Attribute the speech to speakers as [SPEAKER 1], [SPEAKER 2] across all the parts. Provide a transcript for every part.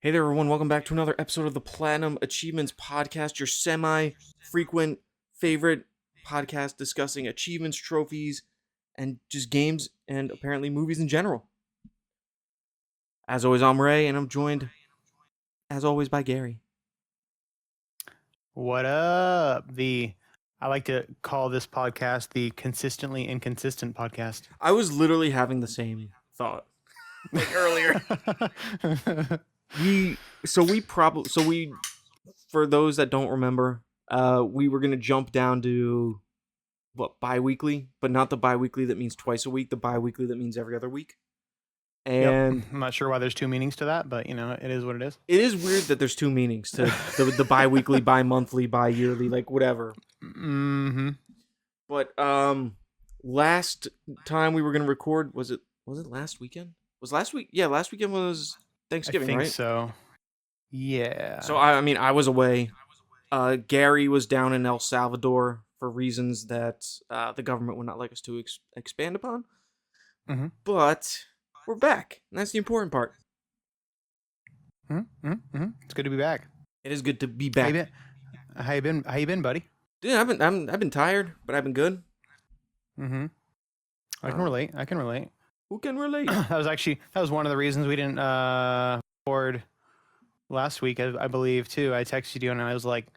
[SPEAKER 1] Hey there, everyone. Welcome back to another episode of the Platinum Achievements Podcast, your semi-frequent favorite podcast discussing achievements, trophies, and just games and apparently movies in general. As always, I'm Ray, and I'm joined, as always, by Gary.
[SPEAKER 2] What up? I like to call this podcast the consistently inconsistent podcast.
[SPEAKER 1] I was literally having the same thought like earlier. For those that don't remember, we were gonna jump down to bi-weekly, but not the bi-weekly that means twice a week, the bi-weekly that means every other week. And
[SPEAKER 2] I'm not sure why there's two meanings to that, but it is what it is.
[SPEAKER 1] it is weird that there's two meanings to the bi-weekly, bi-monthly, bi-yearly, like whatever.
[SPEAKER 2] Mm-hmm.
[SPEAKER 1] But last time we were gonna record, was it last weekend? Was last week? Yeah, last weekend was Thanksgiving,
[SPEAKER 2] I think
[SPEAKER 1] right?
[SPEAKER 2] so. Yeah.
[SPEAKER 1] So I was away. Gary was down in El Salvador for reasons that the government would not like us to expand upon.
[SPEAKER 2] Mm-hmm.
[SPEAKER 1] But we're back, and that's the important part.
[SPEAKER 2] It's good to be back.
[SPEAKER 1] It is good to be back.
[SPEAKER 2] How you been, buddy?
[SPEAKER 1] Dude, I've been tired, but I've been good.
[SPEAKER 2] Mm-hmm. I can relate.
[SPEAKER 1] Who can relate?
[SPEAKER 2] that was one of the reasons we didn't record last week, I believe, too. I texted you and I was like,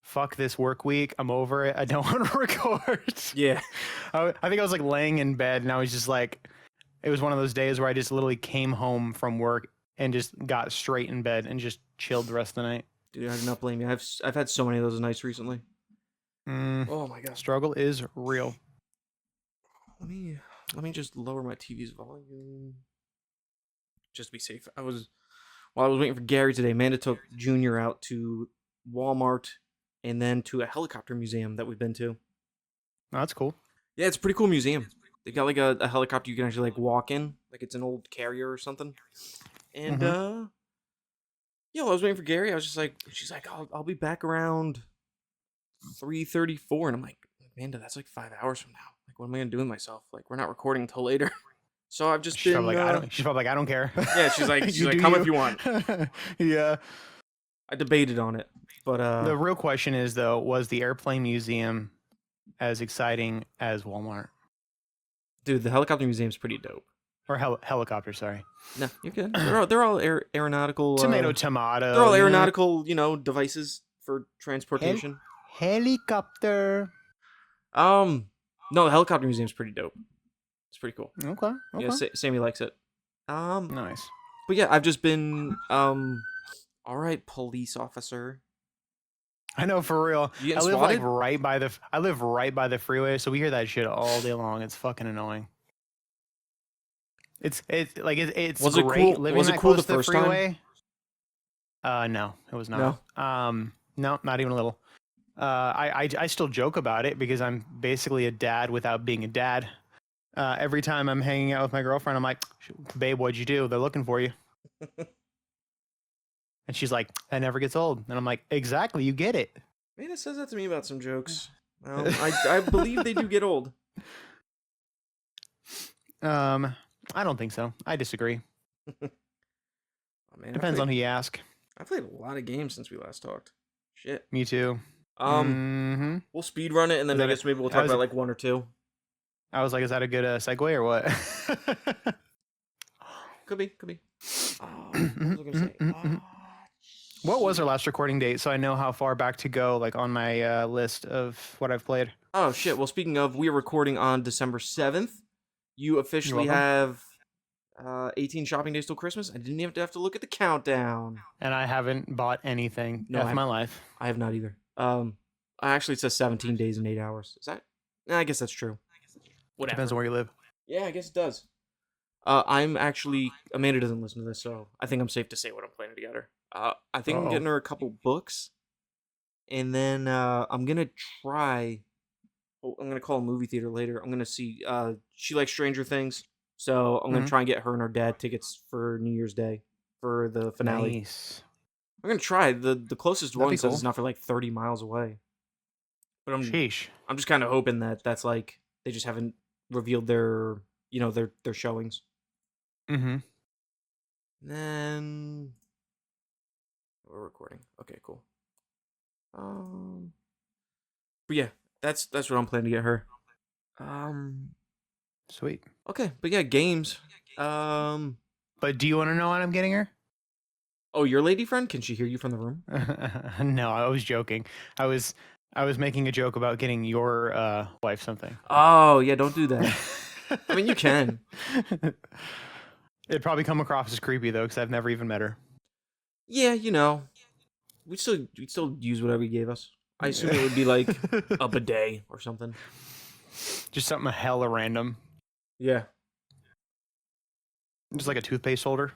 [SPEAKER 2] fuck this work week. I'm over it. I don't want to record.
[SPEAKER 1] Yeah.
[SPEAKER 2] I think I was like laying in bed and I was just like, it was one of those days where I just literally came home from work and just got straight in bed and just chilled the rest of the night.
[SPEAKER 1] Dude, I do not blame you. I've had so many of those nights recently. Oh my god.
[SPEAKER 2] Struggle is real.
[SPEAKER 1] Let me just lower my TV's volume. Just to be safe. While I was waiting for Gary today, Amanda took Junior out to Walmart and then to a helicopter museum that we've been to.
[SPEAKER 2] Oh, that's cool.
[SPEAKER 1] Yeah, it's a pretty cool museum. They got like a helicopter you can actually like walk in, like it's an old carrier or something. And while I was waiting for Gary, I was just like, she's like, I'll be back around 3:34, and I'm like, Amanda, that's like 5 hours from now. Like, what am I gonna do with myself? Like, we're not recording until later. So I've just
[SPEAKER 2] she's
[SPEAKER 1] been.
[SPEAKER 2] She's probably like, I don't care.
[SPEAKER 1] Yeah, she's like, come if you want.
[SPEAKER 2] Yeah.
[SPEAKER 1] I debated on it, but
[SPEAKER 2] the real question is though, was the airplane museum as exciting as Walmart?
[SPEAKER 1] Dude, the helicopter museum's pretty dope.
[SPEAKER 2] Or helicopter, sorry.
[SPEAKER 1] No, you're good. They're all aeronautical.
[SPEAKER 2] Tomato.
[SPEAKER 1] They're all aeronautical, devices for transportation.
[SPEAKER 2] Helicopter.
[SPEAKER 1] No, the helicopter museum's pretty dope. It's pretty cool.
[SPEAKER 2] Okay.
[SPEAKER 1] Yeah, Sammy likes it.
[SPEAKER 2] Nice.
[SPEAKER 1] But yeah, I've just been all right, police officer.
[SPEAKER 2] I know, for real.
[SPEAKER 1] I live like
[SPEAKER 2] right by the freeway, so we hear that shit all day long. It's fucking annoying. It's
[SPEAKER 1] was it
[SPEAKER 2] great
[SPEAKER 1] cool?
[SPEAKER 2] living
[SPEAKER 1] Was
[SPEAKER 2] that
[SPEAKER 1] it cool
[SPEAKER 2] close
[SPEAKER 1] the
[SPEAKER 2] to
[SPEAKER 1] first
[SPEAKER 2] freeway. No, it was not.
[SPEAKER 1] No?
[SPEAKER 2] No, not even a little. I still joke about it because I'm basically a dad without being a dad. Every time I'm hanging out with my girlfriend, I'm like, babe, what'd you do? They're looking for you. And she's like, that never gets old. And I'm like, exactly, you get it.
[SPEAKER 1] Man, it says that to me about some jokes. I believe they do get old.
[SPEAKER 2] I don't think so. I disagree.
[SPEAKER 1] Oh, man,
[SPEAKER 2] Depends on who you ask.
[SPEAKER 1] I played a lot of games since we last talked. Shit.
[SPEAKER 2] Me too.
[SPEAKER 1] We'll speed run it, and then I guess maybe we'll talk about like one or two.
[SPEAKER 2] I was like, is that a good segue or what?
[SPEAKER 1] Could be. What was I gonna say?
[SPEAKER 2] What was our last recording date, so I know how far back to go, like on my list of what I've played?
[SPEAKER 1] Oh shit! Well, speaking of, we are recording on December 7th. You officially have 18 shopping days till Christmas. I didn't even have to look at the countdown.
[SPEAKER 2] And I haven't bought anything in my life.
[SPEAKER 1] I have not either. Actually, it says 17 days and 8 hours. Is that? I guess that's true.
[SPEAKER 2] Whatever. Depends on where you live.
[SPEAKER 1] Yeah, I guess it does. I'm actually, Amanda doesn't listen to this, so I think I'm safe to say what I'm playing together. I think I'm getting her a couple books, and then I'm gonna try. I'm gonna call a movie theater later. I'm gonna see. She likes Stranger Things, so I'm gonna try and get her and her dad tickets for New Year's Day for the finale.
[SPEAKER 2] Nice.
[SPEAKER 1] I'm gonna try. The closest one says
[SPEAKER 2] cool.
[SPEAKER 1] it's not for like 30 miles away. But I'm just kind of hoping that that's like they just haven't revealed their their showings.
[SPEAKER 2] Mm-hmm.
[SPEAKER 1] Then recording. Okay, cool. But yeah, that's what I'm planning to get her.
[SPEAKER 2] Sweet.
[SPEAKER 1] Okay, but yeah, games.
[SPEAKER 2] But do you want to know what I'm getting her?
[SPEAKER 1] Oh, your lady friend? Can she hear you from the room?
[SPEAKER 2] No, I was joking. I was making a joke about getting your wife something.
[SPEAKER 1] Oh yeah, don't do that. I mean, you can.
[SPEAKER 2] It'd probably come across as creepy though, because I've never even met her.
[SPEAKER 1] Yeah, we'd still use whatever you gave us. I assume it would be like a bidet or something.
[SPEAKER 2] Just something hella random.
[SPEAKER 1] Yeah.
[SPEAKER 2] Just like a toothpaste holder.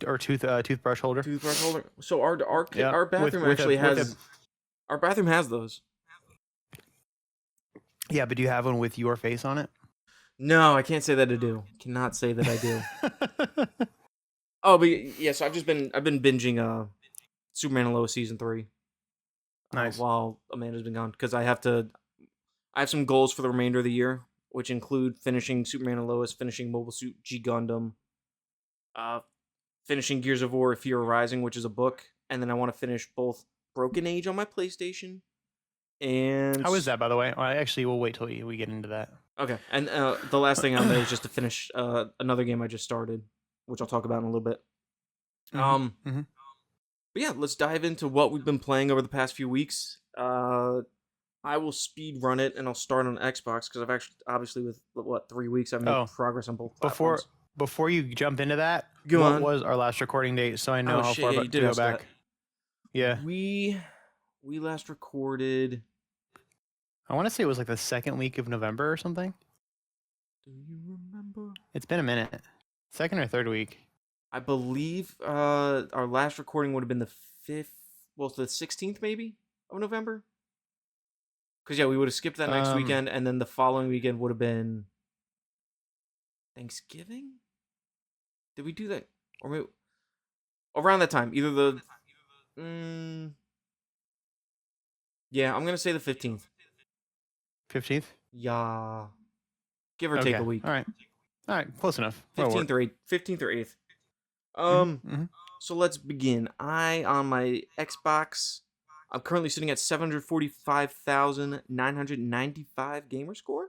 [SPEAKER 2] Or toothbrush holder.
[SPEAKER 1] Toothbrush holder. So our
[SPEAKER 2] Yeah,
[SPEAKER 1] bathroom our bathroom has those.
[SPEAKER 2] Yeah, but do you have one with your face on it?
[SPEAKER 1] No, I can't say that I do. Cannot say that I do. Oh, but yeah, so I've been binging Superman and Lois season 3.
[SPEAKER 2] Nice.
[SPEAKER 1] While Amanda's been gone, because I have some goals for the remainder of the year, which include finishing Superman and Lois, finishing Mobile Suit G Gundam, finishing Gears of War: Fear Rising, which is a book, and then I want to finish both Broken Age on my PlayStation. And
[SPEAKER 2] how is that, by the way? Well, actually, we'll wait till we get into that.
[SPEAKER 1] Okay, and the last thing on there is just to finish another game I just started, which I'll talk about in a little bit. But yeah, let's dive into what we've been playing over the past few weeks. I will speed run it, and I'll start on Xbox because I've actually, obviously, with 3 weeks, I've made progress on both platforms.
[SPEAKER 2] Before you jump into that, what was our last recording date, so I know how far to go back? Yeah,
[SPEAKER 1] we last recorded.
[SPEAKER 2] I want to say it was like the second week of November or something.
[SPEAKER 1] Do you remember?
[SPEAKER 2] It's been a minute. Second or third week.
[SPEAKER 1] I believe our last recording would have been the 5th, well, the 16th maybe of November. Because yeah, we would have skipped that next weekend, and then the following weekend would have been Thanksgiving. Did we do that? Or maybe around that time, either the yeah, I'm gonna say the 15th.
[SPEAKER 2] 15th?
[SPEAKER 1] Yeah, give or take a week.
[SPEAKER 2] All right, close enough.
[SPEAKER 1] 15th or 8th. So let's begin. On my Xbox, I'm currently sitting at 745,995 gamer score.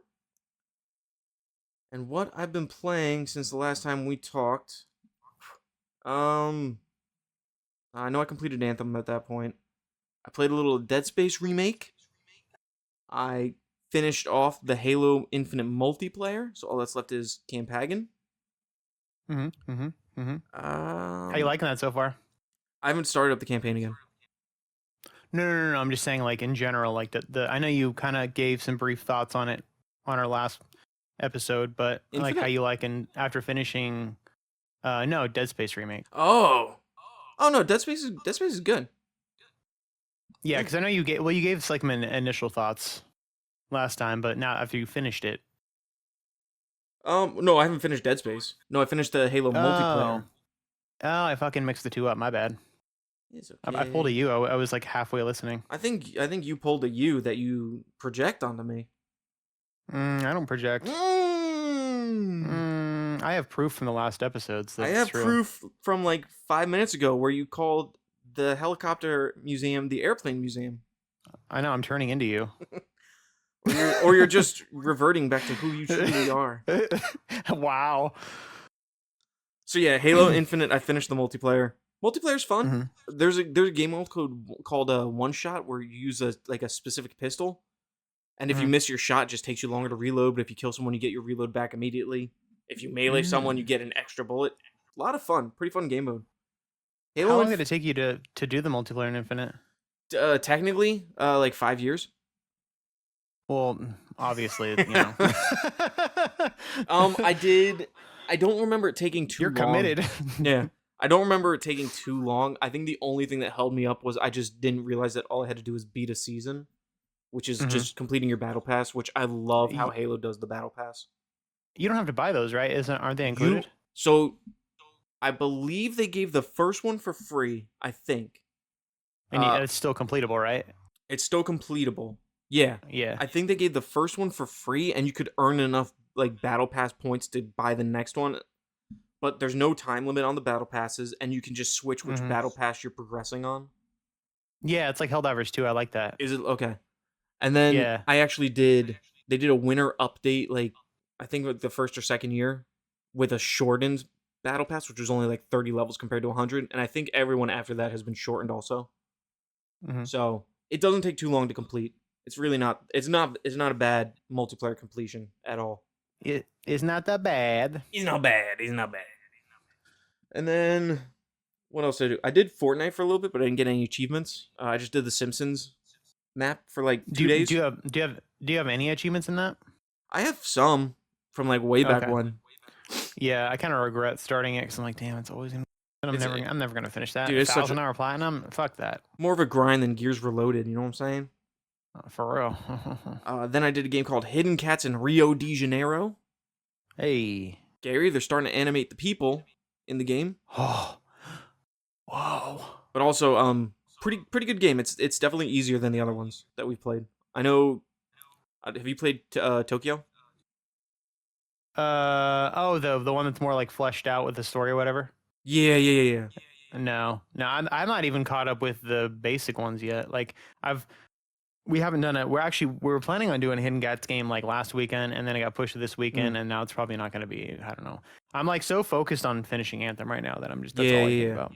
[SPEAKER 1] And what I've been playing since the last time we talked, I know I completed Anthem at that point. I played a little Dead Space remake. I finished off the Halo Infinite multiplayer, so all that's left is Campaign.
[SPEAKER 2] How you liking that so far?
[SPEAKER 1] I haven't started up the campaign again.
[SPEAKER 2] No. I'm just saying, like in general, like the. I know you kind of gave some brief thoughts on it on our last episode, but Infinite? Like how you liking after finishing. No, Dead Space remake.
[SPEAKER 1] Oh no, Dead Space is good.
[SPEAKER 2] Yeah, because I know you gave like my initial thoughts last time, but now after you finished it.
[SPEAKER 1] No, I haven't finished Dead Space. No, I finished the Halo multiplayer.
[SPEAKER 2] Oh, I fucking mixed the two up. My bad.
[SPEAKER 1] It's okay.
[SPEAKER 2] I pulled a U. I was like halfway listening.
[SPEAKER 1] I think you pulled a U that you project onto me.
[SPEAKER 2] I don't project. I have proof from the last episodes.
[SPEAKER 1] I have proof from like 5 minutes ago where you called the helicopter museum the airplane museum.
[SPEAKER 2] I know. I'm turning into you.
[SPEAKER 1] Or you're just reverting back to who you truly are.
[SPEAKER 2] Wow.
[SPEAKER 1] So yeah, Halo Infinite. I finished the multiplayer. Multiplayer's fun. There's a game mode called One Shot where you use a specific pistol, and if you miss your shot, it just takes you longer to reload. But if you kill someone, you get your reload back immediately. If you melee someone, you get an extra bullet. A lot of fun. Pretty fun game mode.
[SPEAKER 2] Halo How long did it take you to do the multiplayer in Infinite?
[SPEAKER 1] Technically, like 5 years.
[SPEAKER 2] Well, obviously, you know.
[SPEAKER 1] I don't remember it taking too long.
[SPEAKER 2] You're committed.
[SPEAKER 1] Yeah. I don't remember it taking too long. I think the only thing that held me up was I just didn't realize that all I had to do was beat a season, which is just completing your battle pass, which I love how Halo does the battle pass.
[SPEAKER 2] You don't have to buy those, right? Aren't they included?
[SPEAKER 1] So I believe they gave the first one for free, I think.
[SPEAKER 2] And it's still completable, right?
[SPEAKER 1] It's still completable. Yeah.
[SPEAKER 2] Yeah.
[SPEAKER 1] I think they gave the first one for free, and you could earn enough like battle pass points to buy the next one, but there's no time limit on the battle passes, and you can just switch which
[SPEAKER 2] Mhm.
[SPEAKER 1] battle pass you're progressing on.
[SPEAKER 2] Yeah, it's like Helldivers 2. I like that.
[SPEAKER 1] Is it okay? And then
[SPEAKER 2] Yeah.
[SPEAKER 1] I actually did. They did a winter update, like I think like the first or second year, with a shortened battle pass, which was only like 30 levels compared to 100. And I think everyone after that has been shortened also.
[SPEAKER 2] Mhm.
[SPEAKER 1] So it doesn't take too long to complete. It's really not. It's not. It's not a bad multiplayer completion at all.
[SPEAKER 2] It is not that bad.
[SPEAKER 1] He's not bad. He's not bad. And then what else did I do? I did Fortnite for a little bit, but I didn't get any achievements. I just did the Simpsons map for like 2 days.
[SPEAKER 2] Do you have any achievements in that?
[SPEAKER 1] I have some from like way back
[SPEAKER 2] Okay.
[SPEAKER 1] when.
[SPEAKER 2] Yeah, I kind of regret starting it because I'm like, damn, it's always. I'm never gonna finish that.
[SPEAKER 1] Dude, it's such
[SPEAKER 2] 1,000-hour platinum. Fuck that.
[SPEAKER 1] more of a grind than Gears Reloaded. You know what I'm saying?
[SPEAKER 2] For real.
[SPEAKER 1] Then I did a game called Hidden Cats in Rio de Janeiro.
[SPEAKER 2] Hey.
[SPEAKER 1] Gary, they're starting to animate the people in the game,
[SPEAKER 2] Oh. Whoa.
[SPEAKER 1] but also pretty good game. It's definitely easier than the other ones that we've played. I know. Have you played Tokyo?
[SPEAKER 2] The one that's more like fleshed out with the story or whatever.
[SPEAKER 1] Yeah.
[SPEAKER 2] No, I'm not even caught up with the basic ones yet. Like we haven't done it. We were planning on doing a Hidden Cats game like last weekend, and then it got pushed to this weekend, and now it's probably not going to be. I don't know. I'm like so focused on finishing Anthem right now that I'm just that's all I think about.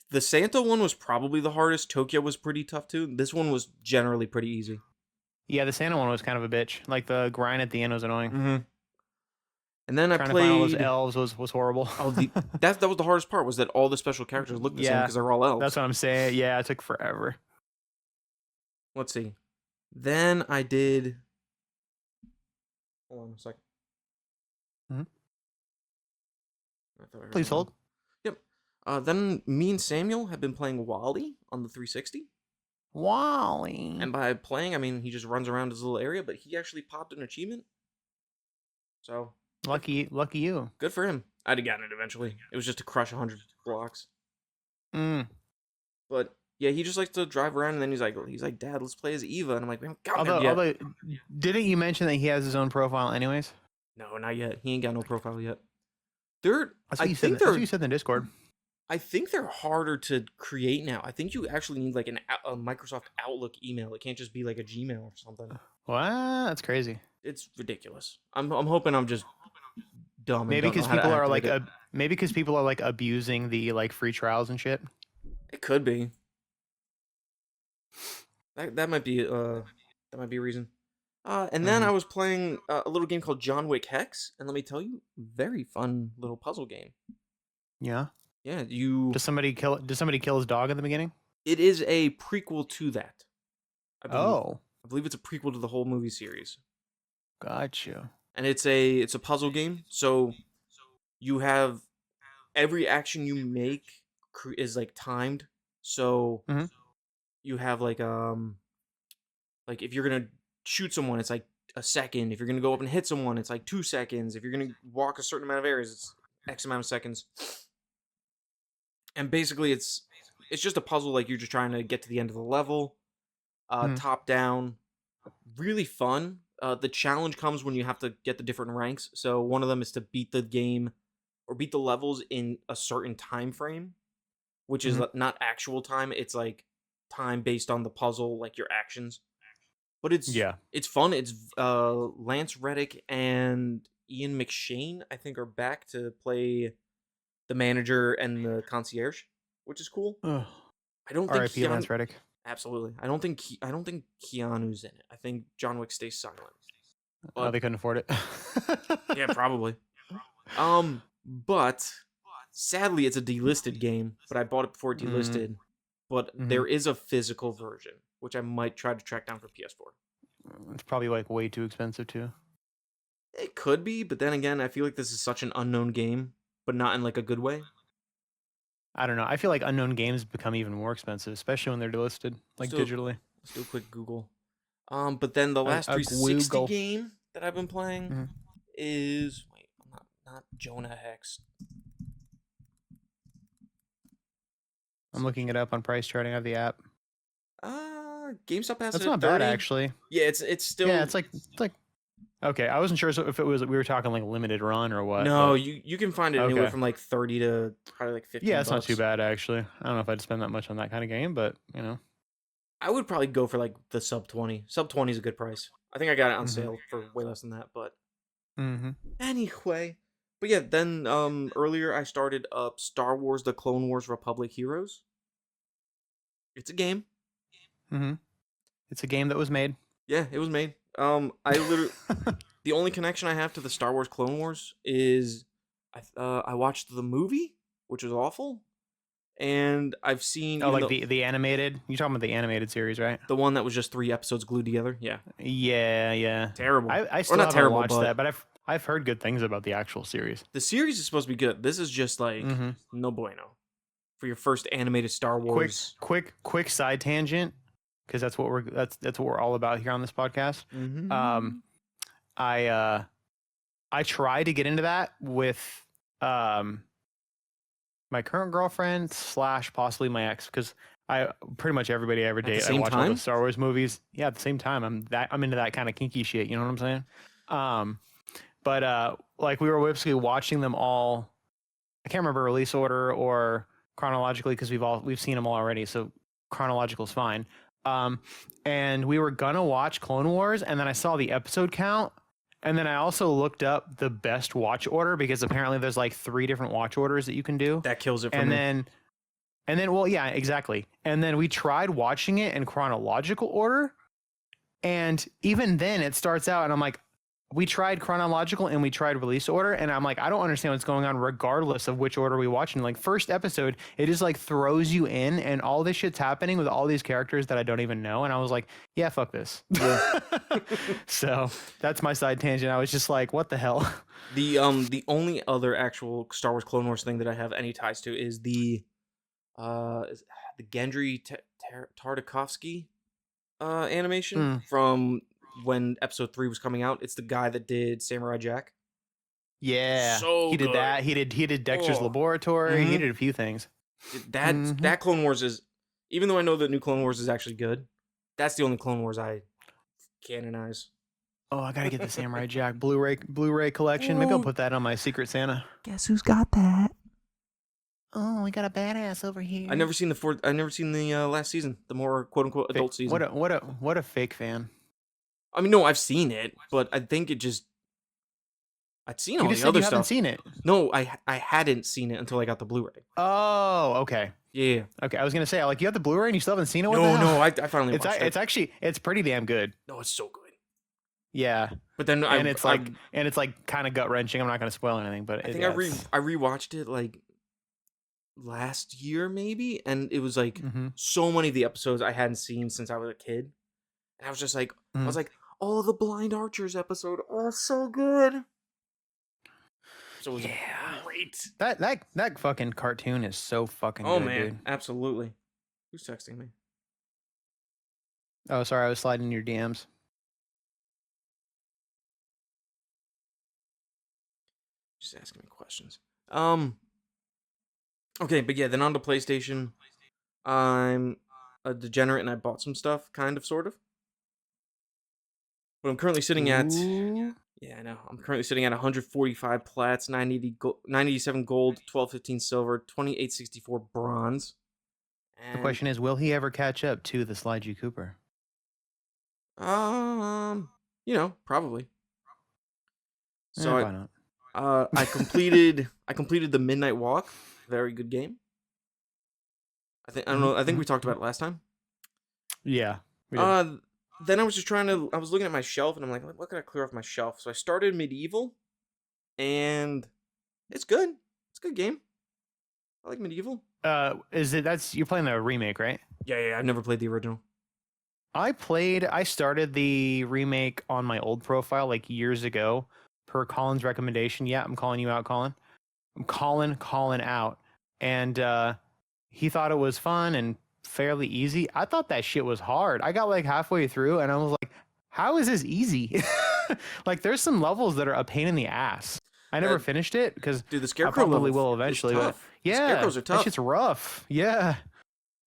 [SPEAKER 1] The Santa one was probably the hardest. Tokyo was pretty tough too. This one was generally pretty easy.
[SPEAKER 2] Yeah, the Santa one was kind of a bitch. Like the grind at the end was annoying.
[SPEAKER 1] Mm-hmm. And then
[SPEAKER 2] Trying to find all those elves was horrible.
[SPEAKER 1] Oh, that was the hardest part, was that all the special characters look the same because they're all elves.
[SPEAKER 2] That's what I'm saying. Yeah, it took forever.
[SPEAKER 1] Let's see. Then I did. Hold on a second.
[SPEAKER 2] Please hold.
[SPEAKER 1] Yep. Then me and Samuel have been playing Wally on the 360.
[SPEAKER 2] Wally.
[SPEAKER 1] And by playing, I mean he just runs around his little area, but he actually popped an achievement. So
[SPEAKER 2] lucky you.
[SPEAKER 1] Good for him. I'd have gotten it eventually. It was just to crush 100 blocks. But yeah, he just likes to drive around, and then he's like, Dad, let's play as Eva. And I'm like, we haven't gotten it yet.
[SPEAKER 2] Although, didn't you mention that he has his own profile anyways?
[SPEAKER 1] No, not yet. He ain't got no profile yet.
[SPEAKER 2] That's what you said in the Discord.
[SPEAKER 1] I think they're harder to create now. I think you actually need like a Microsoft Outlook email. It can't just be like a Gmail or something.
[SPEAKER 2] What? That's crazy.
[SPEAKER 1] It's ridiculous. I'm hoping I'm just dumb.
[SPEAKER 2] Maybe because people are like people are like abusing the like free trials and shit.
[SPEAKER 1] It could be. That might be a reason. And then I was playing a little game called John Wick Hex, and let me tell you, very fun little puzzle game.
[SPEAKER 2] Yeah.
[SPEAKER 1] Yeah,
[SPEAKER 2] Does somebody kill his dog in the beginning?
[SPEAKER 1] It is a prequel to that. I believe it's a prequel to the whole movie series.
[SPEAKER 2] Gotcha.
[SPEAKER 1] And it's a puzzle game, so you have every action you make is like timed. So you have like if you're gonna shoot someone, it's like a second. If you're gonna go up and hit someone, it's like 2 seconds. If you're gonna walk a certain amount of areas, it's X amount of seconds. And basically, it's just a puzzle. Like you're just trying to get to the end of the level, top down, really fun. The challenge comes when you have to get the different ranks. So one of them is to beat the game or beat the levels in a certain time frame, which is not actual time. It's like time based on the puzzle, like your actions. But it's fun. It's Lance Reddick and Ian McShane, I think, are back to play the manager and the concierge, which is cool. I don't think
[SPEAKER 2] R.I.P. Lance Reddick.
[SPEAKER 1] Absolutely. I don't think Keanu's in it. I think John Wick stays silent.
[SPEAKER 2] But, they couldn't afford it.
[SPEAKER 1] Yeah, probably. But sadly, it's a delisted game. But I bought it before it delisted. But there is a physical version, which I might try to track down for PS4.
[SPEAKER 2] It's probably like way too expensive too.
[SPEAKER 1] It could be, but then again, I feel like this is such an unknown game, but not in like a good way.
[SPEAKER 2] I don't know. I feel like unknown games become even more expensive, especially when they're delisted, like digitally.
[SPEAKER 1] Let's do a quick Google. But then the last 360 game that I've been playing is not Jonah Hex.
[SPEAKER 2] I'm looking it up on price charting of the app.
[SPEAKER 1] GameStop has
[SPEAKER 2] That's
[SPEAKER 1] it at
[SPEAKER 2] not
[SPEAKER 1] 30.
[SPEAKER 2] bad actually.
[SPEAKER 1] Yeah, it's still
[SPEAKER 2] it's like Okay, I wasn't sure if it was we were talking like limited run or what.
[SPEAKER 1] No,
[SPEAKER 2] but-
[SPEAKER 1] you can find it anywhere
[SPEAKER 2] Okay.
[SPEAKER 1] from like 30 to probably like 15
[SPEAKER 2] Yeah, it's not
[SPEAKER 1] bucks.
[SPEAKER 2] too bad actually. I don't know if I'd spend that much on that kind of game, but you know.
[SPEAKER 1] I would probably go for like the sub 20. Sub 20 is a good price. I think I got it on
[SPEAKER 2] Mhm.
[SPEAKER 1] sale for way less than that, but
[SPEAKER 2] Mm-hmm.
[SPEAKER 1] anyway. But yeah, then earlier I started up Star Wars: The Clone Wars Republic Heroes. It's a game.
[SPEAKER 2] Mm-hmm. It's a game that was made.
[SPEAKER 1] Yeah, it was made. I literally the only connection I have to the Star Wars Clone Wars is I watched the movie, which was awful, and I've seen
[SPEAKER 2] Oh,
[SPEAKER 1] even
[SPEAKER 2] like
[SPEAKER 1] though-
[SPEAKER 2] the animated. You're talking about the animated series, right?
[SPEAKER 1] the one that was just 3 episodes glued together. Yeah,
[SPEAKER 2] Yeah.
[SPEAKER 1] terrible.
[SPEAKER 2] I still
[SPEAKER 1] not
[SPEAKER 2] haven't
[SPEAKER 1] terrible,
[SPEAKER 2] watched
[SPEAKER 1] but-
[SPEAKER 2] that, but I've heard good things about the actual series.
[SPEAKER 1] The series is supposed to be good. This is just like
[SPEAKER 2] Mm-hmm.
[SPEAKER 1] no bueno for your first animated Star Wars.
[SPEAKER 2] Quick side tangent, because that's what we're all about here on this podcast.
[SPEAKER 1] Mm-hmm.
[SPEAKER 2] I tried to get into that with my current girlfriend / possibly my ex, because I pretty much everybody I ever
[SPEAKER 1] the
[SPEAKER 2] date, I
[SPEAKER 1] same
[SPEAKER 2] watch all
[SPEAKER 1] time?
[SPEAKER 2] the Star Wars movies. Yeah, at the same time. I'm into that kind of kinky shit. You know what I'm saying? But like we were basically watching them all. I can't remember release order or chronologically because we've seen them all already. So chronological is fine. And we were gonna watch Clone Wars, and then I saw the episode count, and then I also looked up the best watch order because apparently there's like 3 different watch orders that you can do.
[SPEAKER 1] That kills it for
[SPEAKER 2] And
[SPEAKER 1] me.
[SPEAKER 2] then well, yeah, exactly. And then we tried watching it in chronological order, and even then it starts out, and I'm like, we tried chronological and we tried release order, and I'm like, I don't understand what's going on regardless of which order we watch. And like first episode, it just like throws you in, and all this shit's happening with all these characters that I don't even know, and I was like, yeah, fuck this.
[SPEAKER 1] Yeah.
[SPEAKER 2] So that's my side tangent. I was just like, what the hell?
[SPEAKER 1] The only other actual Star Wars Clone Wars thing that I have any ties to is the Gendry Tartakovsky animation from when episode 3 was coming out. It's the guy that did Samurai Jack.
[SPEAKER 2] Yeah,
[SPEAKER 1] So
[SPEAKER 2] he did
[SPEAKER 1] good.
[SPEAKER 2] that. He did Dexter's
[SPEAKER 1] Oh.
[SPEAKER 2] Laboratory. He
[SPEAKER 1] Mhm.
[SPEAKER 2] did a few things.
[SPEAKER 1] That
[SPEAKER 2] Mhm.
[SPEAKER 1] that Clone Wars is, even though I know that new Clone Wars is actually good, that's the only Clone Wars I canonize.
[SPEAKER 2] Oh, I gotta get the Samurai Jack Blu-ray collection. Maybe I'll
[SPEAKER 1] Ooh.
[SPEAKER 2] put that on my Secret Santa.
[SPEAKER 1] Guess who's got that?
[SPEAKER 2] Oh, we got a badass over here.
[SPEAKER 1] I never seen the last season, the more quote unquote adult season.
[SPEAKER 2] What a fake fan.
[SPEAKER 1] I mean, no, I've seen it, but I think it just I'd seen all
[SPEAKER 2] You
[SPEAKER 1] the
[SPEAKER 2] just said
[SPEAKER 1] other
[SPEAKER 2] you haven't
[SPEAKER 1] stuff.
[SPEAKER 2] seen it.
[SPEAKER 1] No, I hadn't seen it until I got the Blu-ray.
[SPEAKER 2] Oh, okay.
[SPEAKER 1] Yeah.
[SPEAKER 2] Okay, I was gonna say like you have the Blu-ray and you still haven't seen it. What the
[SPEAKER 1] No,
[SPEAKER 2] hell?
[SPEAKER 1] no, I finally
[SPEAKER 2] It's
[SPEAKER 1] watched it.
[SPEAKER 2] it's actually it's pretty damn good.
[SPEAKER 1] No, it's so good.
[SPEAKER 2] Yeah,
[SPEAKER 1] But then
[SPEAKER 2] and it's like kind of gut wrenching. I'm not gonna spoil anything, but
[SPEAKER 1] I think I rewatched it like last year maybe, and it was like
[SPEAKER 2] Mm-hmm.
[SPEAKER 1] so many of the episodes I hadn't seen since I was a kid, and I was just like, I was like, oh, the Blind Archers episode, oh, so good. So it was great.
[SPEAKER 2] That fucking cartoon is so fucking
[SPEAKER 1] Oh
[SPEAKER 2] good,
[SPEAKER 1] man,
[SPEAKER 2] dude.
[SPEAKER 1] absolutely. Who's texting me?
[SPEAKER 2] Oh, sorry, I was sliding in your DMs.
[SPEAKER 1] Just asking me questions. Okay, but yeah, then on to PlayStation. I'm a degenerate and I bought some stuff, kind of, sort of. But I'm currently sitting at
[SPEAKER 2] Ooh.
[SPEAKER 1] yeah, I know. I'm currently sitting at 145 plats, 987 gold, 1215 silver, 2864 bronze.
[SPEAKER 2] The
[SPEAKER 1] And,
[SPEAKER 2] question is, will he ever catch up to the Sly G. Cooper?
[SPEAKER 1] Probably.
[SPEAKER 2] Eh,
[SPEAKER 1] So
[SPEAKER 2] why not?
[SPEAKER 1] I completed the Midnight Walk. Very good game. I don't know. I think we talked about it last time.
[SPEAKER 2] Yeah. we did.
[SPEAKER 1] Then I was looking at my shelf and I'm like, what could I clear off my shelf? So I started Medieval, and it's good. It's a good game. I like Medieval.
[SPEAKER 2] You're playing the remake, right?
[SPEAKER 1] Yeah. I've never played the original.
[SPEAKER 2] I started the remake on my old profile like years ago per Colin's recommendation. Yeah, I'm calling you out, Colin. I'm calling out. And he thought it was fun and fairly easy. I thought that shit was hard. I got like halfway through and I was like, how is this easy? Like there's some levels that are a pain in the ass. I never finished it because
[SPEAKER 1] Dude, the
[SPEAKER 2] I
[SPEAKER 1] Scarecrow
[SPEAKER 2] probably
[SPEAKER 1] level
[SPEAKER 2] will
[SPEAKER 1] is
[SPEAKER 2] eventually. But
[SPEAKER 1] tough. The
[SPEAKER 2] yeah,
[SPEAKER 1] Scarecrows are
[SPEAKER 2] that
[SPEAKER 1] tough.
[SPEAKER 2] shit's rough. Yeah.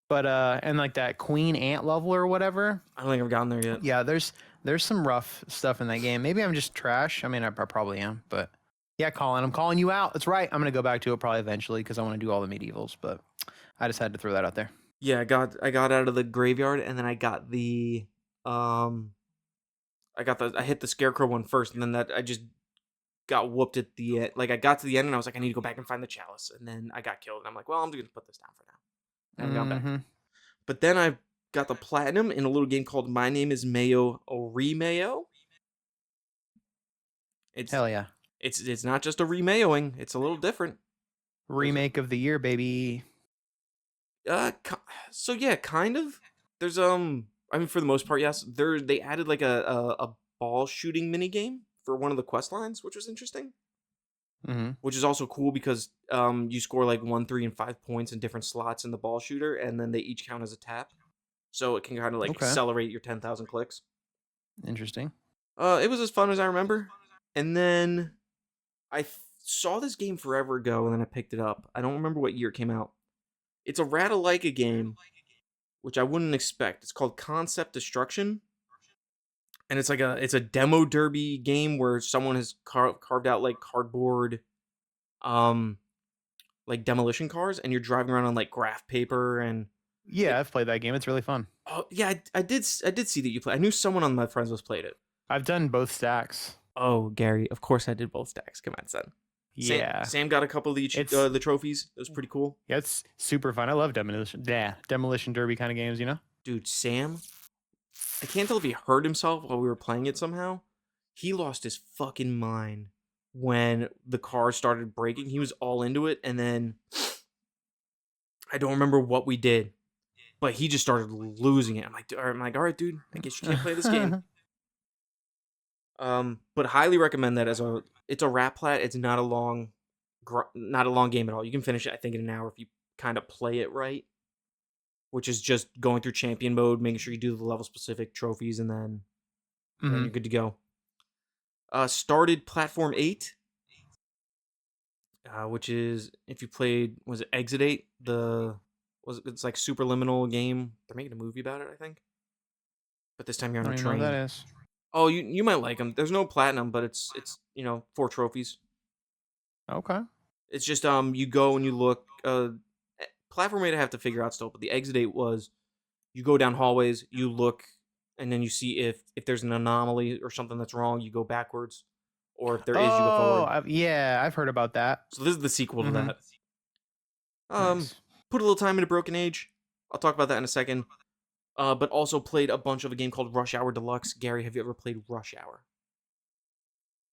[SPEAKER 2] But and like that Queen Ant level or whatever.
[SPEAKER 1] I don't think I've gotten there yet.
[SPEAKER 2] Yeah, there's there's some rough stuff in that game. Maybe I'm just trash. I mean, I probably am, but yeah, Colin, I'm calling you out. That's right. I'm gonna go back to it probably eventually because I want to do all the medievals. But I just had to throw that out there.
[SPEAKER 1] Yeah, I got out of the graveyard, and then I got the I hit the scarecrow one first, and then that I just got whooped at the end. Like I got to the end, and I was like, I need to go back and find the chalice, and then I got killed, and I'm like, well, I'm just gonna put this down for now. I haven't gone back. But then I got the platinum in a little game called My Name Is Mayo Remayo.
[SPEAKER 2] Hell yeah.
[SPEAKER 1] It's not just a remayoing, it's a little different.
[SPEAKER 2] Remake of the year, baby.
[SPEAKER 1] So yeah, kind of. There's I mean, for the most part, yes. They added like a ball shooting mini game for one of the quest lines, which was interesting. Which is also cool because you score like 1, 3, and 5 points in different slots in the ball shooter, and then they each count as a tap, so it can kind of like accelerate your 10,000 clicks.
[SPEAKER 2] Interesting.
[SPEAKER 1] It was as fun as I remember, and then I saw this game forever ago, and then I picked it up. I don't remember what year it came out. It's a Ratalaika game, which I wouldn't expect. It's called Concept Destruction. And it's like it's a demo derby game where someone has carved out like cardboard like demolition cars, and you're driving around on like graph paper. And
[SPEAKER 2] yeah, I've played that game. It's really fun.
[SPEAKER 1] Oh yeah, I did see that you play. I knew someone on my friends was played it.
[SPEAKER 2] I've done both stacks.
[SPEAKER 1] Oh, Gary, of course I did both stacks. Come on, son.
[SPEAKER 2] Yeah.
[SPEAKER 1] Sam got a couple of the trophies. It was pretty cool.
[SPEAKER 2] Yeah, it's super fun. I love demolition derby kind of games, you know?
[SPEAKER 1] Dude, Sam, I can't tell if he hurt himself while we were playing it somehow. He lost his fucking mind when the car started breaking. He was all into it, and then I don't remember what we did, but he just started losing it. I'm like, all right, dude, I guess you can't play this game. But highly recommend that it's a rat plat. It's not a long game at all. You can finish it, I think, in an hour if you kind of play it right, which is just going through champion mode, making sure you do the level specific trophies, and then you're good to go. Started Platform 8, which is, if you played, was it Exit 8? It's like Superliminal game. They're making a movie about it, I think. But this time you're on a train.
[SPEAKER 2] I don't know what that is.
[SPEAKER 1] Oh, you might like them. There's no platinum, but it's 4 trophies.
[SPEAKER 2] Okay.
[SPEAKER 1] It's just you go and you look. Platform 8 I have to figure out still, but the Exit 8 was you go down hallways, you look, and then you see if there's an anomaly or something that's wrong, you go backwards, or if there is, you go forward.
[SPEAKER 2] I've heard about that.
[SPEAKER 1] So this is the sequel to that.
[SPEAKER 2] Nice.
[SPEAKER 1] Put a little time into Broken Age. I'll talk about that in a second. But also played a bunch of a game called Rush Hour Deluxe. Gary, have you ever played Rush Hour?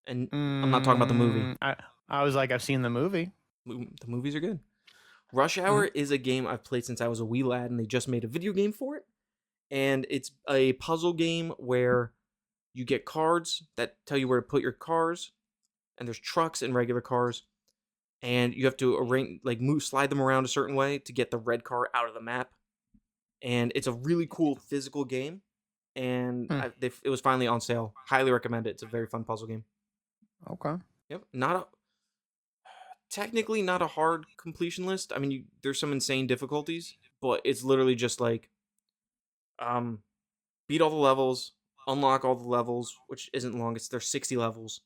[SPEAKER 1] And I'm not talking about the movie.
[SPEAKER 2] I was like, I've seen the movie.
[SPEAKER 1] The movies are good. Rush Hour is a game I've played since I was a wee lad, and they just made a video game for it. And it's a puzzle game where you get cards that tell you where to put your cars, and there's trucks and regular cars, and you have to slide them around a certain way to get the red car out of the map. And it's a really cool physical game, and it was finally on sale. Highly recommend it. It's a very fun puzzle game.
[SPEAKER 2] Okay.
[SPEAKER 1] Yep. Technically not a hard completion list. I mean, there's some insane difficulties, but it's literally just like beat all the levels, unlock all the levels, which isn't long. There's 60 levels.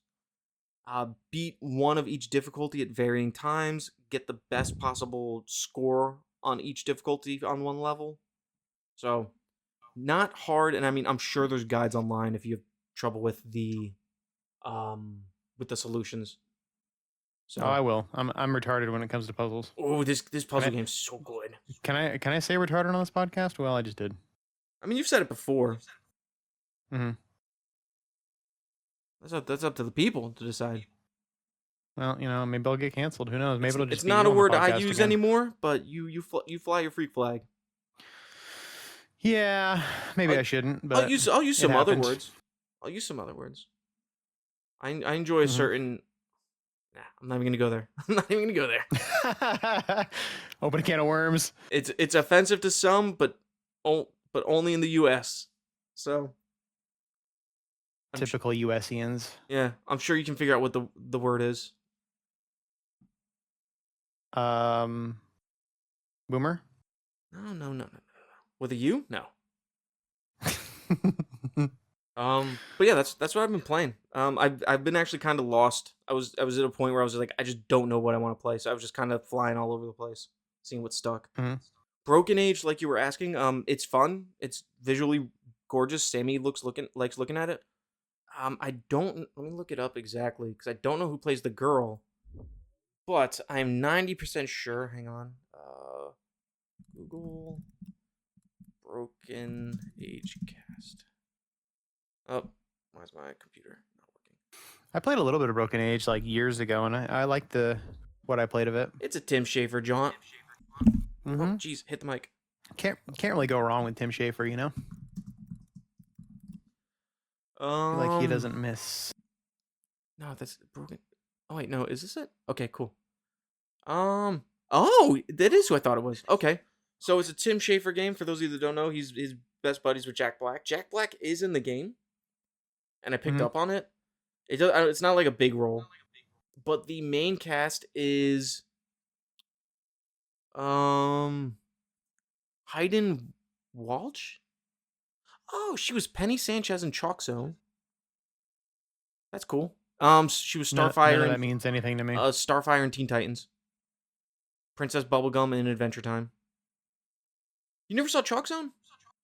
[SPEAKER 1] Beat one of each difficulty at varying times. Get the best possible score on each difficulty on one level. So, not hard, and I mean, I'm sure there's guides online if you have trouble with the solutions. So
[SPEAKER 2] I will. I'm retarded when it comes to puzzles.
[SPEAKER 1] Oh, this puzzle game's so good.
[SPEAKER 2] Can I say retarded on this podcast? Well, I just did.
[SPEAKER 1] I mean, you've said it before.
[SPEAKER 2] Mm-hmm.
[SPEAKER 1] That's up to the people to decide.
[SPEAKER 2] Well, maybe I'll get canceled. Who knows? Maybe it'll just
[SPEAKER 1] it's
[SPEAKER 2] be
[SPEAKER 1] not a
[SPEAKER 2] you on the
[SPEAKER 1] word I
[SPEAKER 2] podcast
[SPEAKER 1] use
[SPEAKER 2] again.
[SPEAKER 1] anymore, but you fly your freak flag.
[SPEAKER 2] Yeah, maybe I shouldn't. But
[SPEAKER 1] I'll use some other words. I'll use some other words. I enjoy a certain. Nah, I'm not even gonna go there. I'm not even gonna go there.
[SPEAKER 2] Open a can of worms.
[SPEAKER 1] It's offensive to some, but only in the U.S. So.
[SPEAKER 2] Typical USians.
[SPEAKER 1] Yeah, I'm sure you can figure out what the word is.
[SPEAKER 2] Boomer?
[SPEAKER 1] No. With a U? No. But yeah, that's what I've been playing. I've been actually kind of lost. I was at a point where I was like, I just don't know what I want to play. So I was just kind of flying all over the place, seeing what stuck.
[SPEAKER 2] Hmm.
[SPEAKER 1] Broken Age, like you were asking, it's fun. It's visually gorgeous. Sammy likes looking at it. I don't. Let me look it up exactly because I don't know who plays the girl, but I'm 90% sure. Hang on. Google Broken Age cast. Oh, why's my computer not working?
[SPEAKER 2] I played a little bit of Broken Age like years ago, and I liked what I played of it.
[SPEAKER 1] It's a Tim Schafer jaunt.
[SPEAKER 2] Mm-hmm.
[SPEAKER 1] Oh, jeez, hit the mic.
[SPEAKER 2] Can't really go wrong with Tim Schafer, you know. I feel like he doesn't miss.
[SPEAKER 1] No, that's broken. Oh wait, no, is this it? Okay, cool. Oh, that is who I thought it was. Okay, so it's a Tim Schafer game. For those of you that don't know, he's his best buddies with Jack Black. Jack Black is in the game, and I picked up on it. It's not like a big role, but the main cast is Hayden Walsh. Oh, she was Penny Sanchez in Chalk Zone. That's cool. She was
[SPEAKER 2] None
[SPEAKER 1] Starfire
[SPEAKER 2] of that
[SPEAKER 1] and
[SPEAKER 2] means anything to me.
[SPEAKER 1] Starfire and Teen Titans. Princess Bubblegum in Adventure Time. You never saw Chalk Zone?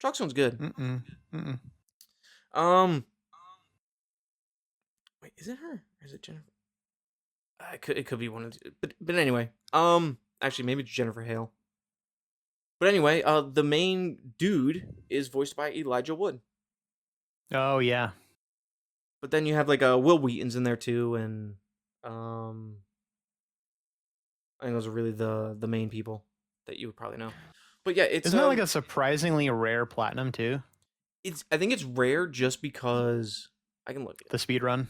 [SPEAKER 1] Chalk Zone's good.
[SPEAKER 2] Mm-mm. Mm-mm.
[SPEAKER 1] Wait, is it her? Or is it Jennifer? It could be one of the, but anyway. Actually, maybe it's Jennifer Hale. But anyway, the main dude is voiced by Elijah Wood.
[SPEAKER 2] Oh yeah.
[SPEAKER 1] But then you have like Will Wheaton's in there too, and I think those are really the main people that you would probably know. But yeah,
[SPEAKER 2] isn't that like a surprisingly rare platinum too?
[SPEAKER 1] I think it's rare just because I can look at
[SPEAKER 2] the speed run.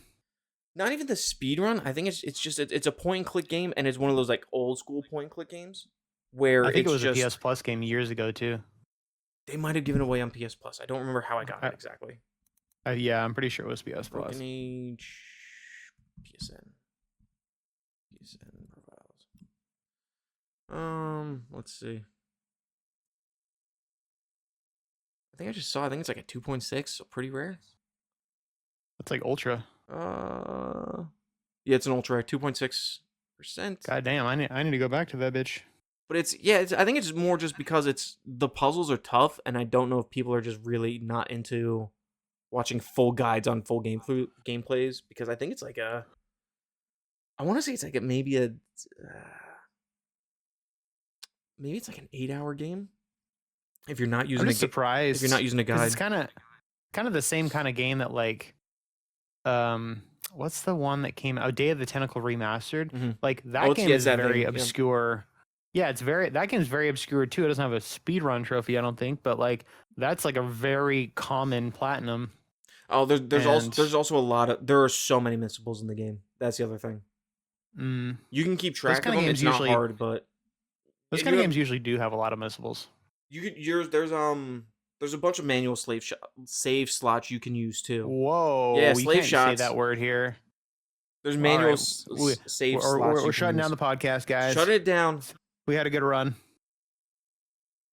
[SPEAKER 1] Not even the speed run. I think it's just it's a point and click game, and it's one of those like old school point and click games where
[SPEAKER 2] I think it was
[SPEAKER 1] just,
[SPEAKER 2] a PS Plus game years ago too.
[SPEAKER 1] They might have given away on PS Plus. I don't remember how I got it exactly.
[SPEAKER 2] Yeah, I'm pretty sure it was PS Plus.
[SPEAKER 1] Broken Age, PSN profiles. Let's see. I think I just saw. I think it's like a 2.6, so pretty rare.
[SPEAKER 2] It's like ultra.
[SPEAKER 1] Yeah, it's an ultra 2.6%.
[SPEAKER 2] God damn, I need to go back to that bitch.
[SPEAKER 1] But I think it's more just because the puzzles are tough, and I don't know if people are just really not into watching full guides on full gameplays, because I think it's like I want to say it's like maybe it's like an 8-hour game. If you're not using
[SPEAKER 2] surprised
[SPEAKER 1] if you're not using a guide,
[SPEAKER 2] it's kind of the same kind of game that like, what's the one that came out? Day of the Tentacle Remastered.
[SPEAKER 1] Mm-hmm.
[SPEAKER 2] Like that game is very obscure. Yeah, that game's very obscure too. It doesn't have a speedrun trophy, I don't think, but like that's like a very common platinum.
[SPEAKER 1] Oh, there's also a lot of there are so many missables in the game. That's the other thing. You can keep track of them. It's not hard, but
[SPEAKER 2] those kind of games usually do have a lot of missables.
[SPEAKER 1] There's a bunch of manual save slots you can use too.
[SPEAKER 2] Whoa!
[SPEAKER 1] Yeah,
[SPEAKER 2] slave shots. Say that word here.
[SPEAKER 1] There's manual save slots.
[SPEAKER 2] We're shutting down the podcast, guys.
[SPEAKER 1] Shut it down.
[SPEAKER 2] We had a good run.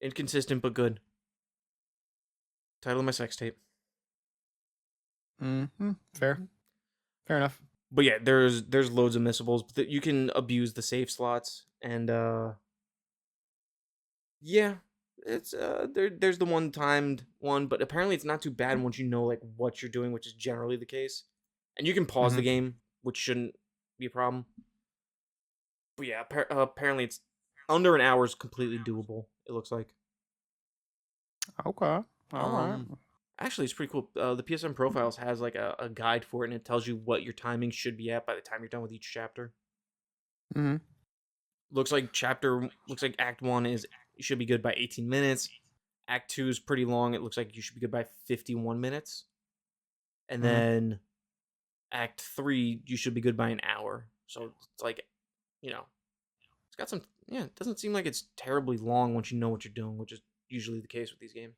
[SPEAKER 1] Inconsistent but good. Title of my sex tape.
[SPEAKER 2] Fair enough.
[SPEAKER 1] But yeah, there's loads of missables, but you can abuse the save slots, and yeah, it's there's the one timed one, but apparently it's not too bad once you know like what you're doing, which is generally the case, and you can pause the game, which shouldn't be a problem. But yeah, apparently it's under an hour is completely doable. It looks like.
[SPEAKER 2] Okay. All right.
[SPEAKER 1] Actually, it's pretty cool. The PSN Profiles has like a guide for it, and it tells you what your timing should be at by the time you're done with each chapter. Looks like Act 1 should be good by 18 minutes. Act 2 is pretty long. It looks like you should be good by 51 minutes. And then Act 3, you should be good by an hour. So it's like, it's got some, it doesn't seem like it's terribly long once you know what you're doing, which is usually the case with these games.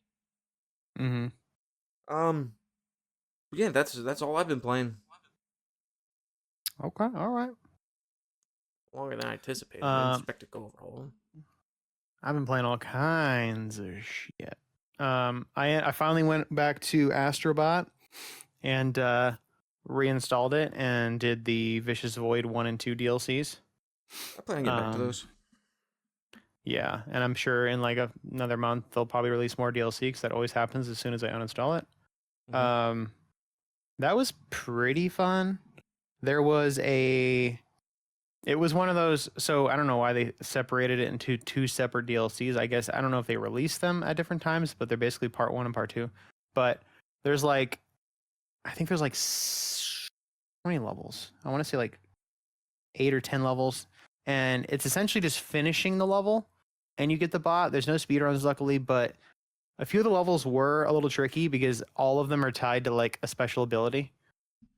[SPEAKER 1] Yeah, that's all I've been playing.
[SPEAKER 2] Okay, all right.
[SPEAKER 1] Longer than I anticipated. I didn't expect to go over all of them.
[SPEAKER 2] I've been playing all kinds of shit. I finally went back to Astrobot. and reinstalled it and did the Vicious Void 1 and 2 DLCs.
[SPEAKER 1] I plan on getting back to those.
[SPEAKER 2] Yeah, and I'm sure in like another month they'll probably release more DLC because that always happens as soon as I uninstall it.
[SPEAKER 1] Mhm.
[SPEAKER 2] That was pretty fun. There was it was one of those, so I don't know why they separated it into 2 separate DLCs. I guess I don't know if they released them at different times, but they're basically part 1 and part 2. But there's like, I think there's like how many levels? I want to say like 8 or 10 levels, and it's essentially just finishing the level and you get the bot. There's no speedruns luckily, but a few of the levels were a little tricky because all of them are tied to like a special ability.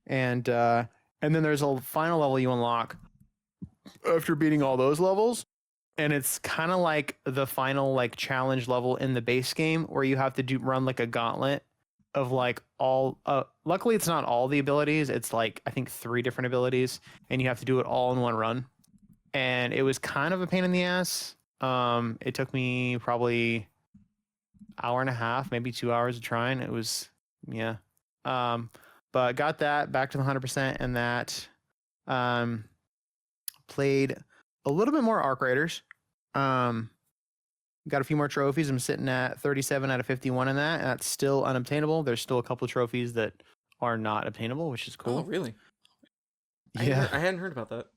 [SPEAKER 2] And then there's a final level you unlock after beating all those levels, and it's kind of like the final like challenge level in the base game where you have to run like a gauntlet of like all luckily it's not all the abilities, it's like I think 3 different abilities, and you have to do it all in one run. And it was kind of a pain in the ass. It took me probably hour and a half, maybe 2 hours of trying. It was, yeah. But got that back to the 100%, and that played a little bit more Arc Raiders. Got a few more trophies. I'm sitting at 37 out of 51 in that. And that's still unobtainable. There's still a couple of trophies that are not obtainable, which is cool.
[SPEAKER 1] Oh, really?
[SPEAKER 2] Yeah.
[SPEAKER 1] I hadn't heard about that.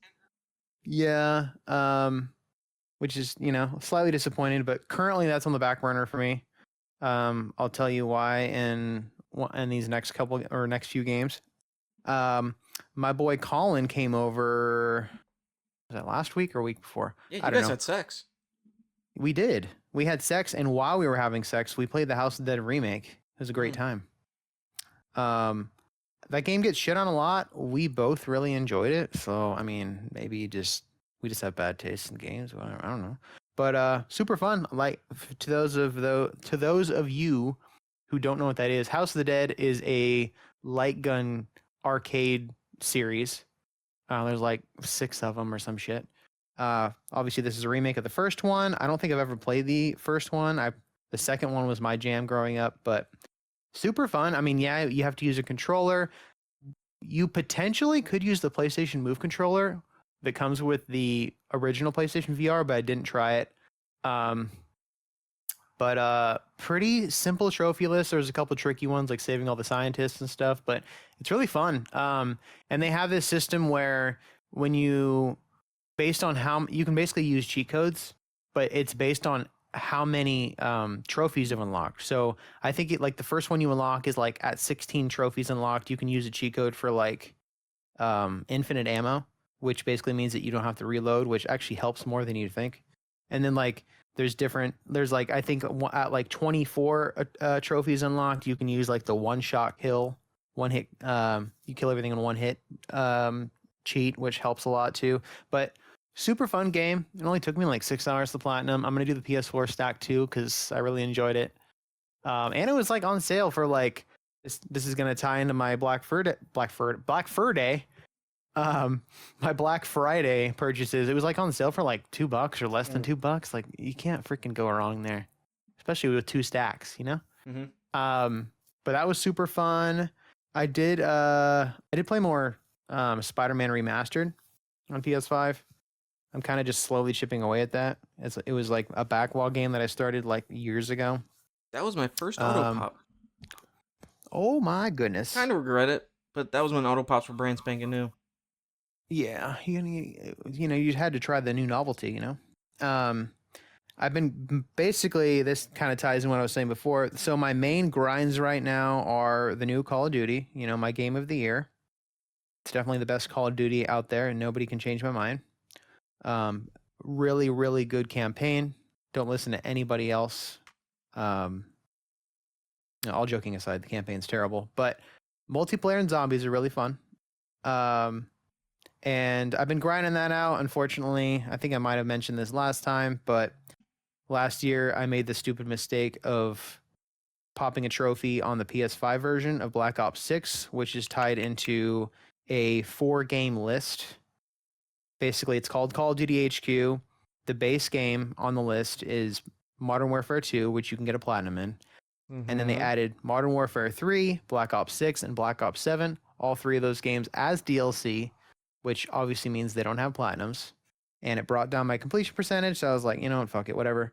[SPEAKER 2] Yeah. Which is, slightly disappointed, but currently that's on the back burner for me. I'll tell you why in these next few games. My boy Colin came over. Was that last week or week before?
[SPEAKER 1] Yeah, you guys had sex.
[SPEAKER 2] We did. We had sex, and while we were having sex, we played the House of the Dead remake. It was a great time. That game gets shit on a lot. We both really enjoyed it. So, I mean, maybe we just have bad taste in games. Whatever, I don't know. But super fun. Like to those of you who don't know what that is, House of the Dead is a light gun arcade series. There's like 6 of them or some shit. Obviously this is a remake of the first one. I don't think I've ever played the first one. The second one was my jam growing up, but super fun. I mean, yeah, you have to use a controller. You potentially could use the PlayStation Move controller that comes with the original PlayStation VR, but I didn't try it. But pretty simple trophy list. There's a couple tricky ones like saving all the scientists and stuff, but it's really fun. And they have this system where based on how you can basically use cheat codes, but it's based on how many trophies you've unlocked. So I think like the first one you unlock is like at 16 trophies unlocked, you can use a cheat code for like infinite ammo, which basically means that you don't have to reload, which actually helps more than you'd think. And then like there's like I think at like 24 trophies unlocked, you can use like the one shot kill, one hit, you kill everything in one hit cheat, which helps a lot too. But super fun game. It only took me like 6 hours to platinum. I'm gonna do the PS4 stack too because I really enjoyed it. And it was like on sale for like this is gonna tie into my Black Fur Day. My Black Friday purchases. It was like on sale for like $2 or less than $2. Like you can't freaking go wrong there, especially with 2 stacks.
[SPEAKER 1] Mm-hmm.
[SPEAKER 2] But that was super fun. I did play more Spider-Man Remastered on PS5. I'm kind of just slowly chipping away at that. It was like a backlog game that I started like years ago.
[SPEAKER 1] That was my first auto pop.
[SPEAKER 2] Oh my goodness!
[SPEAKER 1] Kind of regret it, but that was when auto pops were brand spanking new.
[SPEAKER 2] Yeah, you had to try the new novelty. I've been basically, this kind of ties in what I was saying before. So my main grinds right now are the new Call of Duty. My game of the year. It's definitely the best Call of Duty out there, and nobody can change my mind. Really, really good campaign. Don't listen to anybody else. All joking aside, the campaign's terrible, but multiplayer and zombies are really fun. And I've been grinding that out. Unfortunately, I think I might have mentioned this last time, but last year I made the stupid mistake of popping a trophy on the PS5 version of Black Ops 6, which is tied into a 4-game list. Basically, it's called Call of Duty HQ. The base game on the list is Modern Warfare 2, which you can get a platinum in. And then they added Modern Warfare 3, Black Ops 6, and Black Ops 7. All 3 of those games as DLC, which obviously means they don't have platinums. And it brought down my completion percentage. So I was like, you know what, fuck it, whatever.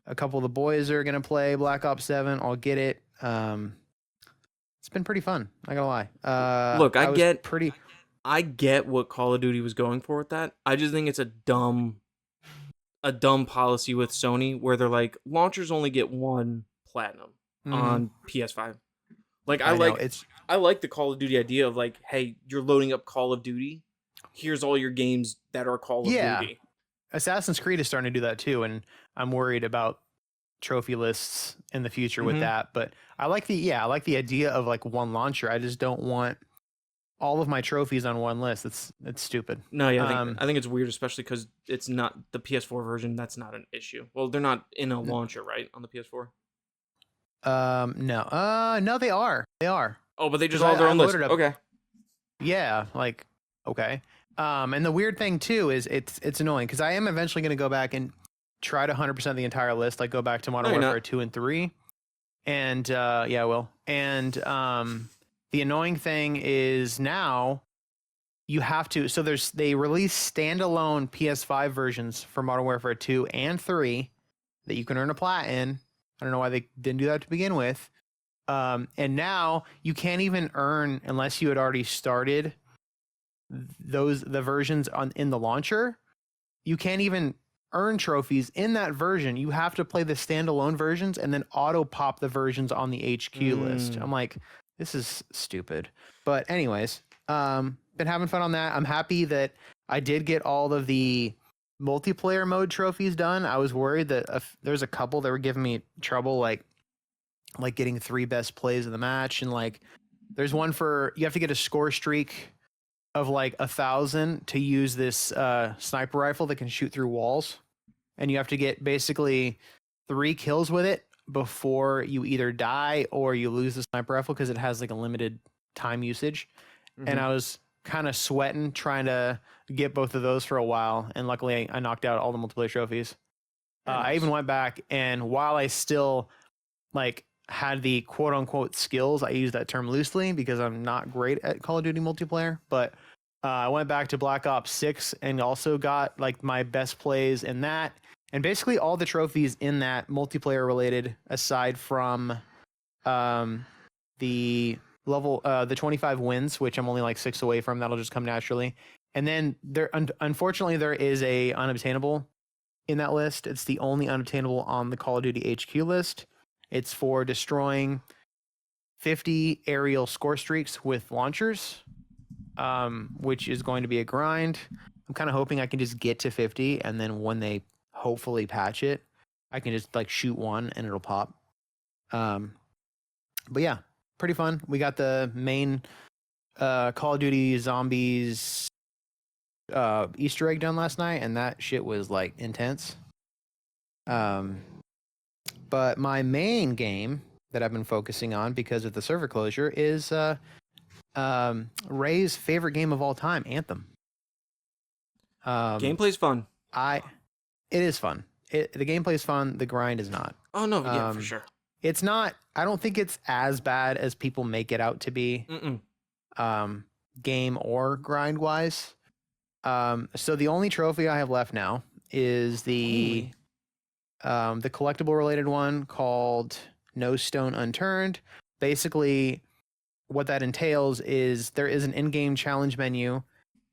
[SPEAKER 2] A couple of the boys are going to play Black Ops 7. I'll get it. It's been pretty fun. Not gonna lie.
[SPEAKER 1] Look, I get what Call of Duty was going for with that. I just think it's a dumb policy with Sony where they're like, launchers only get 1 platinum on PS5. Like I like the Call of Duty idea of like, hey, you're loading up Call of Duty. Here's all your games that are Call of Duty.
[SPEAKER 2] Assassin's Creed is starting to do that too, and I'm worried about trophy lists in the future with that. But I like the idea of like 1 launcher. I just don't want all of my trophies on 1 list. It's stupid.
[SPEAKER 1] No, yeah, I think it's weird, especially because it's not the PS4 version. That's not an issue. Well, they're not in a launcher, right, on the PS4.
[SPEAKER 2] No, they are. They are.
[SPEAKER 1] Oh, but they just all their own list. Okay.
[SPEAKER 2] Yeah, like okay. And the weird thing too is it's annoying because I am eventually going to go back and try to 100% the entire list. Like go back to Modern Warfare 2 and 3, and yeah, I will. And the annoying thing is now you have to. So they release standalone PS5 versions for Modern Warfare 2 and 3 that you can earn a plat in. I don't know why they didn't do that to begin with. And now you can't even earn unless you had already started the versions in the launcher. You can't even earn trophies in that version. You have to play the standalone versions and then auto pop the versions on the HQ list. I'm like, this is stupid. But anyways, been having fun on that. I'm happy that I did get all of the multiplayer mode trophies done. I was worried that there's a couple that were giving me trouble, like getting 3 best plays of the match, and like there's one for you have to get a score streak of like 1,000 to use this sniper rifle that can shoot through walls, and you have to get basically 3 kills with it before you either die or you lose the sniper rifle because it has like a limited time usage. And I was kind of sweating trying to get both of those for a while, and luckily I knocked out all the multiplayer trophies. Nice. I even went back, and while I still like had the quote unquote skills, I use that term loosely because I'm not great at Call of Duty multiplayer, but I went back to Black Ops 6 and also got like my best plays in that, and basically all the trophies in that multiplayer related, aside from the level the 25 wins, which I'm only like 6 away from. That'll just come naturally. And then unfortunately there is a unobtainable in that list. It's the only unobtainable on the Call of Duty HQ list. It's for destroying 50 aerial score streaks with launchers, which is going to be a grind. I'm kind of hoping I can just get to 50, and then when they hopefully patch it, I can just like shoot 1 and it'll pop. But yeah, pretty fun. We got the main Call of Duty Zombies Easter egg done last night, and that shit was like intense. But my main game that I've been focusing on because of the server closure is Ray's favorite game of all time, Anthem.
[SPEAKER 1] Gameplay's fun.
[SPEAKER 2] It is fun. The gameplay's fun. The grind is not.
[SPEAKER 1] Oh no, yeah, for sure.
[SPEAKER 2] It's not. I don't think it's as bad as people make it out to be. Game or grind wise. So the only trophy I have left now is the collectible related one called No Stone Unturned. Basically, what that entails is there is an in-game challenge menu,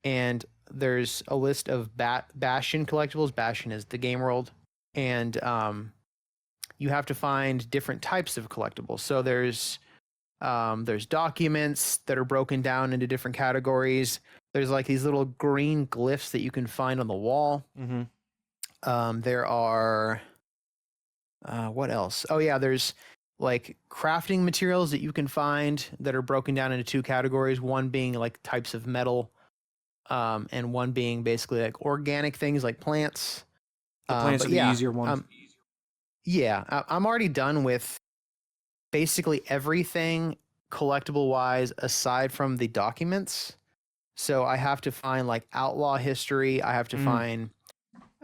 [SPEAKER 2] and there's a list of Bastion collectibles. Bastion is the game world, and you have to find different types of collectibles. So there's documents that are broken down into different categories. There's like these little green glyphs that you can find on the wall. There are what else? Oh yeah, there's like crafting materials that you can find that are broken down into 2 categories. One being like types of metal, and one being basically like organic things like plants.
[SPEAKER 1] The plants are the easier one.
[SPEAKER 2] I'm already done with basically everything collectible wise aside from the documents. So I have to find like outlaw history. I have to find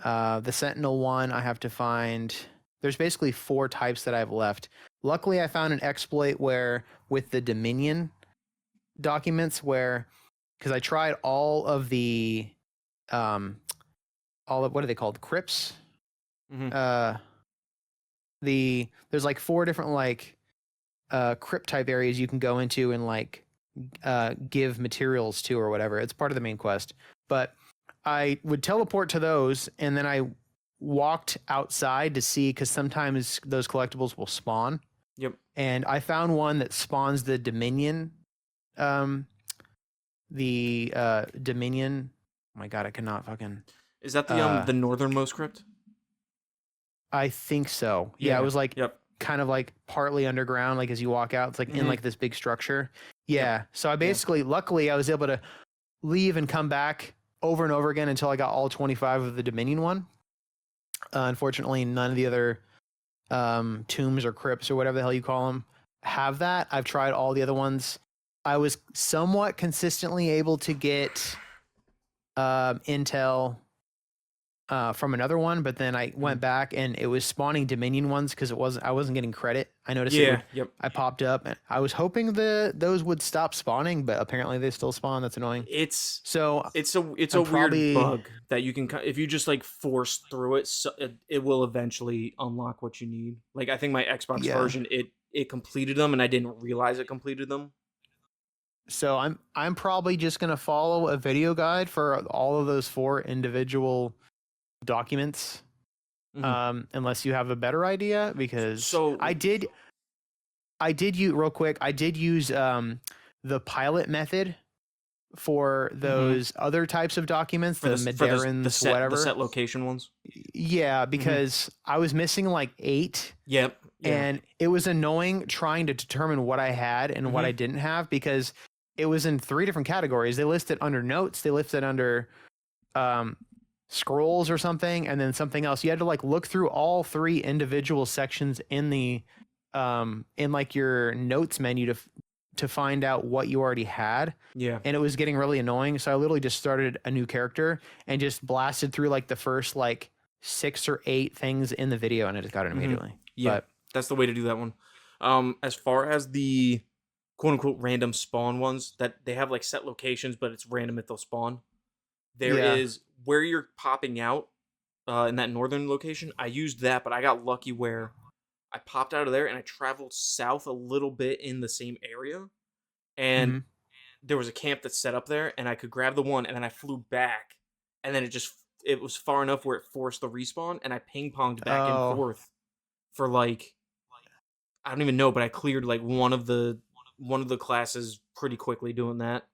[SPEAKER 2] the Sentinel one. I have to find. There's basically 4 types that I've left. luckily I found an exploit where with the Dominion documents where because I tried all of the all of what are they called? Crypts?
[SPEAKER 1] Mm-hmm.
[SPEAKER 2] There's like 4 different like crypt type areas you can go into and like give materials to or whatever. It's part of the main quest. But I would teleport to those and then I walked outside to see because sometimes those collectibles will spawn.
[SPEAKER 1] Yep.
[SPEAKER 2] And I found one that spawns the Dominion. Dominion. Oh my god, I cannot fucking.
[SPEAKER 1] Is that the northernmost crypt?
[SPEAKER 2] I think so. Yeah, it was like kind of like partly underground, like as you walk out, it's like in like this big structure. Yeah. Yep. So I basically, luckily, I was able to leave and come back over and over again until I got all 25 of the Dominion one. Unfortunately, none of the other tombs or crypts or whatever the hell you call them have that. I've tried all the other ones. I was somewhat consistently able to get intel from another one, but then I went back and it was spawning Dominion ones because I wasn't getting credit. I noticed I popped up and I was hoping those would stop spawning, but apparently they still spawn. That's annoying.
[SPEAKER 1] It's a weird bug that you can, if you just like force through it, so it will eventually unlock what you need. Like I think my Xbox version, it completed them and I didn't realize it completed them.
[SPEAKER 2] So I'm probably just gonna follow a video guide for all of those 4 individual documents, unless you have a better idea. Because I did use real quick. I did use the pilot method for those other types of documents, the Madarins, whatever,
[SPEAKER 1] the set location ones.
[SPEAKER 2] Yeah, because I was missing like 8.
[SPEAKER 1] Yep.
[SPEAKER 2] And it was annoying trying to determine what I had and what I didn't have because it was in 3 different categories. They listed under notes, they listed under scrolls or something, and then something else. You had to like look through all 3 individual sections in the in like your notes menu to find out what you already had.
[SPEAKER 1] Yeah.
[SPEAKER 2] And it was getting really annoying. So I literally just started a new character and just blasted through like the first like 6 or 8 things in the video and I just got it immediately.
[SPEAKER 1] Yeah.
[SPEAKER 2] But
[SPEAKER 1] that's the way to do that one. As far as the quote unquote random spawn ones, that they have like set locations, but it's random if they'll spawn. There is where you're popping out in that northern location. I used that, but I got lucky where I popped out of there and I traveled south a little bit in the same area. And there was a camp that's set up there and I could grab the one and then I flew back and then it was far enough where it forced the respawn and I ping-ponged back and forth for like, I don't even know, but I cleared like one of the classes pretty quickly doing that.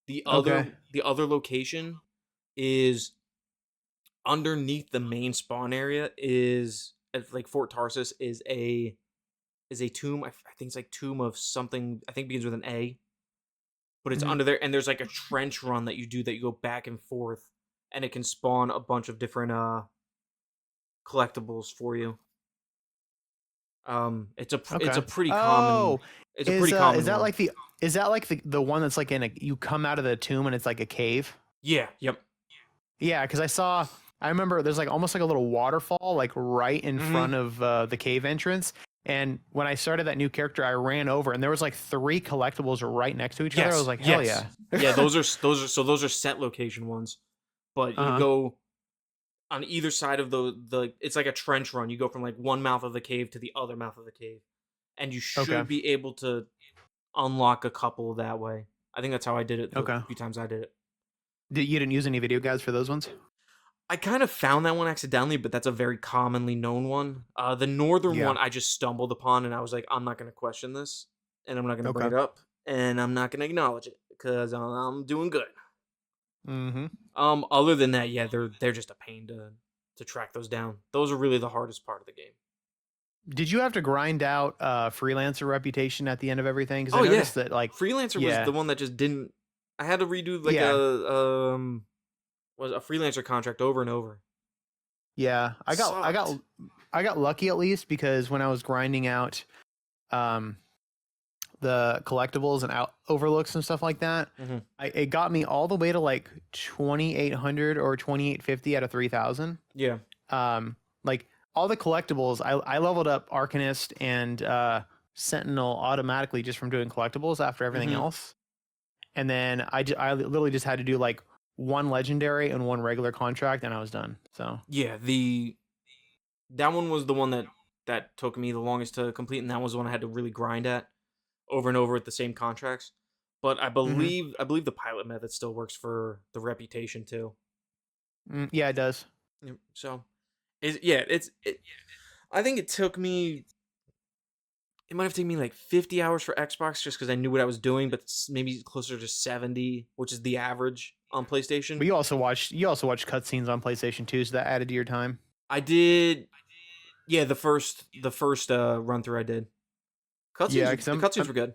[SPEAKER 1] The other location is underneath the main spawn area is like Fort Tarsus is a tomb. I think it's like Tomb of something. I think it begins with an A, but it's under there. And there's like a trench run that you do that you go back and forth, and it can spawn a bunch of different collectibles for you. It's a pretty common. It's a pretty common.
[SPEAKER 2] Is that like the one that's like you come out of the tomb and it's like a cave?
[SPEAKER 1] Yeah. Yep.
[SPEAKER 2] Yeah, because I remember there's like almost like a little waterfall like right in front of the cave entrance. And when I started that new character, I ran over and there was like 3 collectibles right next to each other. I was like, hell yeah.
[SPEAKER 1] Yeah, those are set location ones. But you go on either side of it's like a trench run. You go from like one mouth of the cave to the other mouth of the cave. And you should be able to unlock a couple that way. I think that's how I did it a few times I did it.
[SPEAKER 2] You didn't use any video guides for those ones?
[SPEAKER 1] I kind of found that one accidentally, but that's a very commonly known one. The northern one I just stumbled upon, and I was like, I'm not going to question this, and I'm not going to bring it up, and I'm not going to acknowledge it, because I'm doing good. Other than that, yeah, they're just a pain to track those down. Those are really the hardest part of the game.
[SPEAKER 2] Did you have to grind out freelancer reputation at the end of everything? Because I noticed that like
[SPEAKER 1] freelancer was the one that just didn't. I had to redo like a freelancer contract over and over.
[SPEAKER 2] Yeah, I got lucky at least because when I was grinding out the collectibles and overlooks and stuff like that, it got me all the way to like 2,800 or 2,850 out of 3,000.
[SPEAKER 1] Yeah.
[SPEAKER 2] Like all the collectibles. I leveled up Arcanist and Sentinel automatically just from doing collectibles after everything
[SPEAKER 1] Mhm.
[SPEAKER 2] else. And then I literally just had to do like one legendary and one regular contract, and I was done. So
[SPEAKER 1] Yeah, that one was the one that took me the longest to complete, and that was the one I had to really grind at over and over with the same contracts. But I
[SPEAKER 2] hmm
[SPEAKER 1] believe the pilot method still works for the reputation too.
[SPEAKER 2] yeah, it does.
[SPEAKER 1] Yep. So, I think it took me. It might have taken me like 50 hours for Xbox just because I knew what I was doing, but maybe closer to 70, which is the average on PlayStation.
[SPEAKER 2] But you also watched cutscenes on PlayStation 2, so that added to your time.
[SPEAKER 1] I did, yeah, the first run through I did.
[SPEAKER 2] Yeah,
[SPEAKER 1] The cutscenes were good.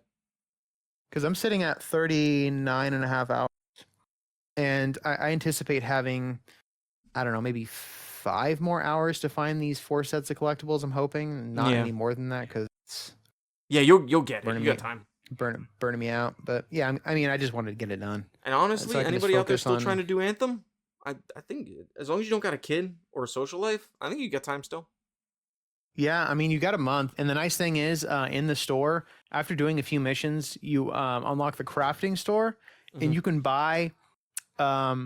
[SPEAKER 2] because I'm sitting at 39 and a half hours, and I anticipate having, I don't know, maybe 5 more hours to find these 4 sets of collectibles. I'm hoping not
[SPEAKER 1] Yeah,
[SPEAKER 2] any more than that because it's
[SPEAKER 1] yeah, you'll get it.
[SPEAKER 2] burning
[SPEAKER 1] You got
[SPEAKER 2] me
[SPEAKER 1] time.
[SPEAKER 2] burning me out. But yeah, I mean, I just wanted to get it done
[SPEAKER 1] And
[SPEAKER 2] so
[SPEAKER 1] honestly,
[SPEAKER 2] I can just
[SPEAKER 1] anybody out there
[SPEAKER 2] focus
[SPEAKER 1] still trying
[SPEAKER 2] on.
[SPEAKER 1] to do Anthem, I think as long as you don't got a kid or a social life, I think you got time still.
[SPEAKER 2] Yeah, I mean, you got a month, and the nice thing is, in the store, after doing a few missions, you unlock the crafting store,
[SPEAKER 1] Hmm.
[SPEAKER 2] and you can buy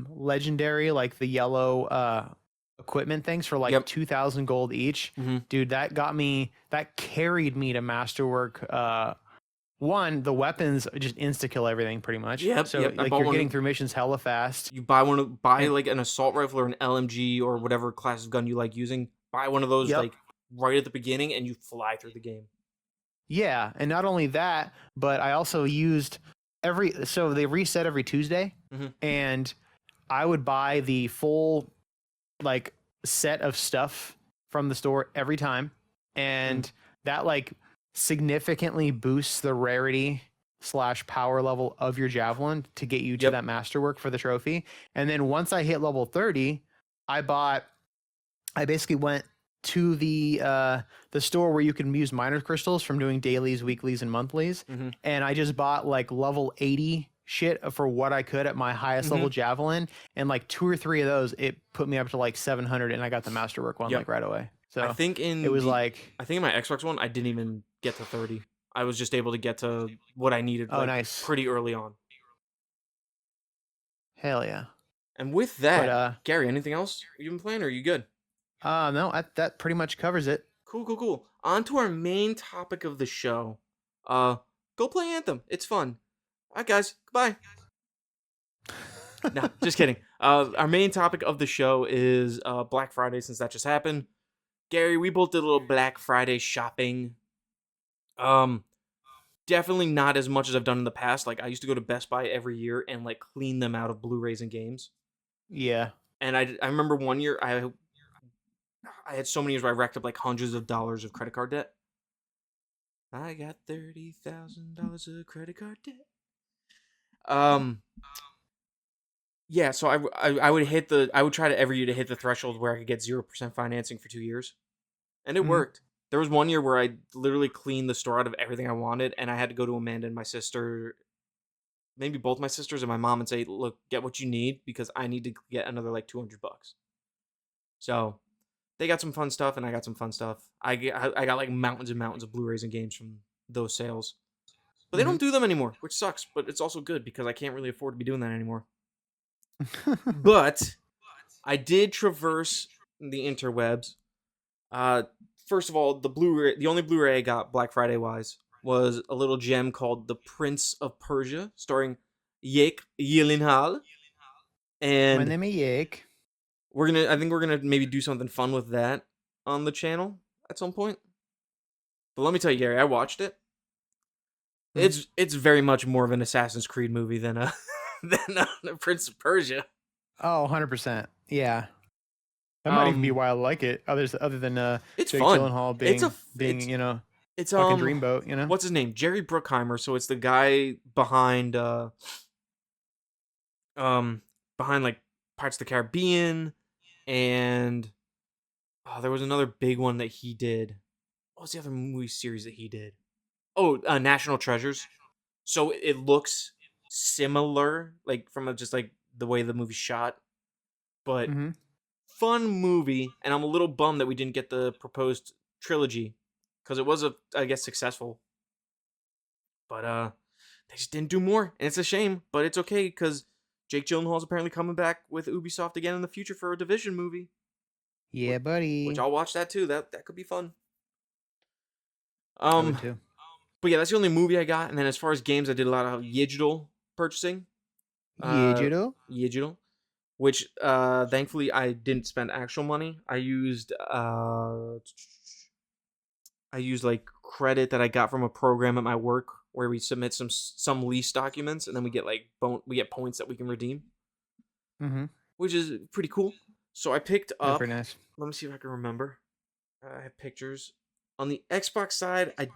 [SPEAKER 2] legendary, like the yellow equipment things for like
[SPEAKER 1] Yep.
[SPEAKER 2] 2,000 gold each.
[SPEAKER 1] Hmm.
[SPEAKER 2] Dude, that carried me to masterwork. One, the weapons just insta kill everything pretty much,
[SPEAKER 1] Yep.
[SPEAKER 2] so
[SPEAKER 1] Yep. I
[SPEAKER 2] like
[SPEAKER 1] bought
[SPEAKER 2] you're getting
[SPEAKER 1] one.
[SPEAKER 2] through missions hella fast.
[SPEAKER 1] You buy
[SPEAKER 2] And
[SPEAKER 1] like an assault rifle or an LMG or whatever class of gun you like using. Buy one of those
[SPEAKER 2] yep.
[SPEAKER 1] like right at the beginning, and you fly through the game.
[SPEAKER 2] Yeah, and not only that, but I also used so they reset every Tuesday,
[SPEAKER 1] Hmm.
[SPEAKER 2] and I would buy the full like set of stuff from the store every time,
[SPEAKER 1] Mm.
[SPEAKER 2] and that like significantly boosts the rarity slash power level of your javelin to get you to
[SPEAKER 1] Yep.
[SPEAKER 2] that masterwork for the trophy. And then once I hit level 30, I bought I basically went to the store where you can use miner crystals from doing dailies, weeklies, and monthlies,
[SPEAKER 1] Hmm.
[SPEAKER 2] and I just bought like level 80 shit for what I could at my highest
[SPEAKER 1] Hmm.
[SPEAKER 2] level javelin, and like 2 or 3 of those, it put me up to like 700, and I got the masterwork one
[SPEAKER 1] Yep.
[SPEAKER 2] like right away.
[SPEAKER 1] I
[SPEAKER 2] So
[SPEAKER 1] think
[SPEAKER 2] it
[SPEAKER 1] in
[SPEAKER 2] was
[SPEAKER 1] the
[SPEAKER 2] like,
[SPEAKER 1] I think in my Xbox One, I didn't even get to 30. I was just able to get to what I needed
[SPEAKER 2] oh,
[SPEAKER 1] like
[SPEAKER 2] nice,
[SPEAKER 1] pretty early on.
[SPEAKER 2] hell yeah.
[SPEAKER 1] And with
[SPEAKER 2] But
[SPEAKER 1] that, Gary, anything else you've been playing? Or are you good?
[SPEAKER 2] no, that pretty much covers it.
[SPEAKER 1] Cool, cool, cool. On to our main topic of the show. Uh, go play Anthem. It's fun. All right, guys. Goodbye. Nah, just kidding. Our main topic of the show is Black Friday, since that just happened. Gary, we both did a little Black Friday shopping. Um, Definitely not as much as I've done in the past. Like I used to go to Best Buy every year and like clean them out of Blu-rays and games.
[SPEAKER 2] Yeah.
[SPEAKER 1] And I remember one year I had so many years where I racked up like hundreds of dollars of credit card debt. I got $30,000 of credit card debt. Um, yeah, so I would I would try to every year to hit the threshold where I could get 0% financing for 2 years, and it
[SPEAKER 2] Mhm.
[SPEAKER 1] worked. There was one year where I literally cleaned the store out of everything I wanted, and I had to go to Amanda and my sister, maybe both my sisters and my mom, and say, "Look, get what you need because I need to get another like $200." So they got some fun stuff, and I got some fun stuff. I got like mountains and mountains of Blu-rays and games from those sales, but they
[SPEAKER 2] Mhm.
[SPEAKER 1] don't do them anymore, which sucks. But it's also good because I can't really afford to be doing that anymore. But I did traverse the interwebs. Uh, First of all, the only Blu-ray I got Black Friday wise was a little gem called The Prince of Persia, starring Jake Gyllenhaal,
[SPEAKER 2] My
[SPEAKER 1] and
[SPEAKER 2] name is Yake.
[SPEAKER 1] I think we're gonna maybe do something fun with that on the channel at some point. But let me tell you, Gary, I watched it.
[SPEAKER 2] Mhm.
[SPEAKER 1] It's very much more of an Assassin's Creed movie than a than a Prince of Persia.
[SPEAKER 2] Oh, 100%. Yeah. That might even be
[SPEAKER 1] Um,
[SPEAKER 2] why I like it. Other than
[SPEAKER 1] it's
[SPEAKER 2] Jake
[SPEAKER 1] fun.
[SPEAKER 2] Gyllenhaal
[SPEAKER 1] It's a
[SPEAKER 2] being
[SPEAKER 1] it's
[SPEAKER 2] fucking dreamboat.
[SPEAKER 1] what's his name? Jerry Bruckheimer. So it's the guy behind um behind like Pirates of the Caribbean, and there was another big one that he did. What was the other movie series that he did? Oh, National Treasures. So it looks similar, like from just like the way the movie's shot, but
[SPEAKER 2] hmm
[SPEAKER 1] fun movie, and I'm a little bummed that we didn't get the proposed trilogy because it was I guess successful. But they just didn't do more, and it's a shame. But it's okay because Jake Gyllenhaal's apparently coming back with Ubisoft again in the future for a Division movie.
[SPEAKER 2] Yeah, buddy.
[SPEAKER 1] Which I'll watch that too. That could be fun.
[SPEAKER 2] I would too.
[SPEAKER 1] But yeah, that's the only movie I got. And then as far as games, I did a lot of digital purchasing. Digital. Which thankfully I didn't spend actual money. I used like credit that I got from a program at my work where we submit some lease documents and then we get like points that we can redeem.
[SPEAKER 2] Mm-hmm.
[SPEAKER 1] Which is pretty cool. So I picked up.
[SPEAKER 2] Pretty nice.
[SPEAKER 1] Let me see if I can remember. I have pictures. On the Xbox side, I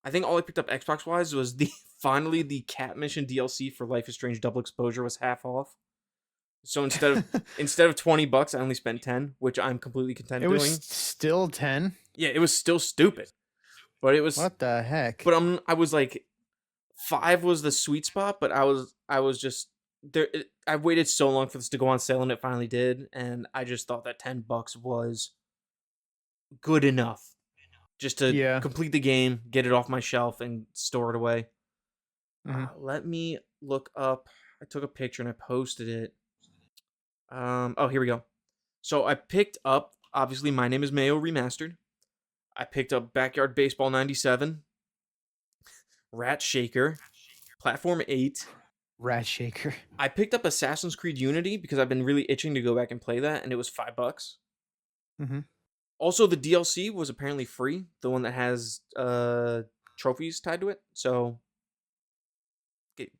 [SPEAKER 1] think all I picked up Xbox wise was finally the Cat Mission DLC for Life is Strange Double Exposure was half off. So instead of $20, I only spent 10, which I'm completely content doing. It was
[SPEAKER 2] still 10.
[SPEAKER 1] Yeah, it was still stupid, but it was.
[SPEAKER 2] What the heck?
[SPEAKER 1] But I was like, 5 was the sweet spot, but I was just there. I waited so long for this to go on sale, and it finally did, and I just thought that $10 was good enough just to complete the game, get it off my shelf, and store it away. Mm-hmm. Let me look up. I took a picture and I posted it. Here we go. So I picked up, obviously, My Name is Mayo Remastered. I picked up Backyard Baseball 97, Rat Shaker, Platform 8.
[SPEAKER 2] Rat Shaker.
[SPEAKER 1] I picked up Assassin's Creed Unity because I've been really itching to go back and play that, and it was $5.
[SPEAKER 2] Mm-hmm.
[SPEAKER 1] Also, the DLC was apparently free, the one that has trophies tied to it. So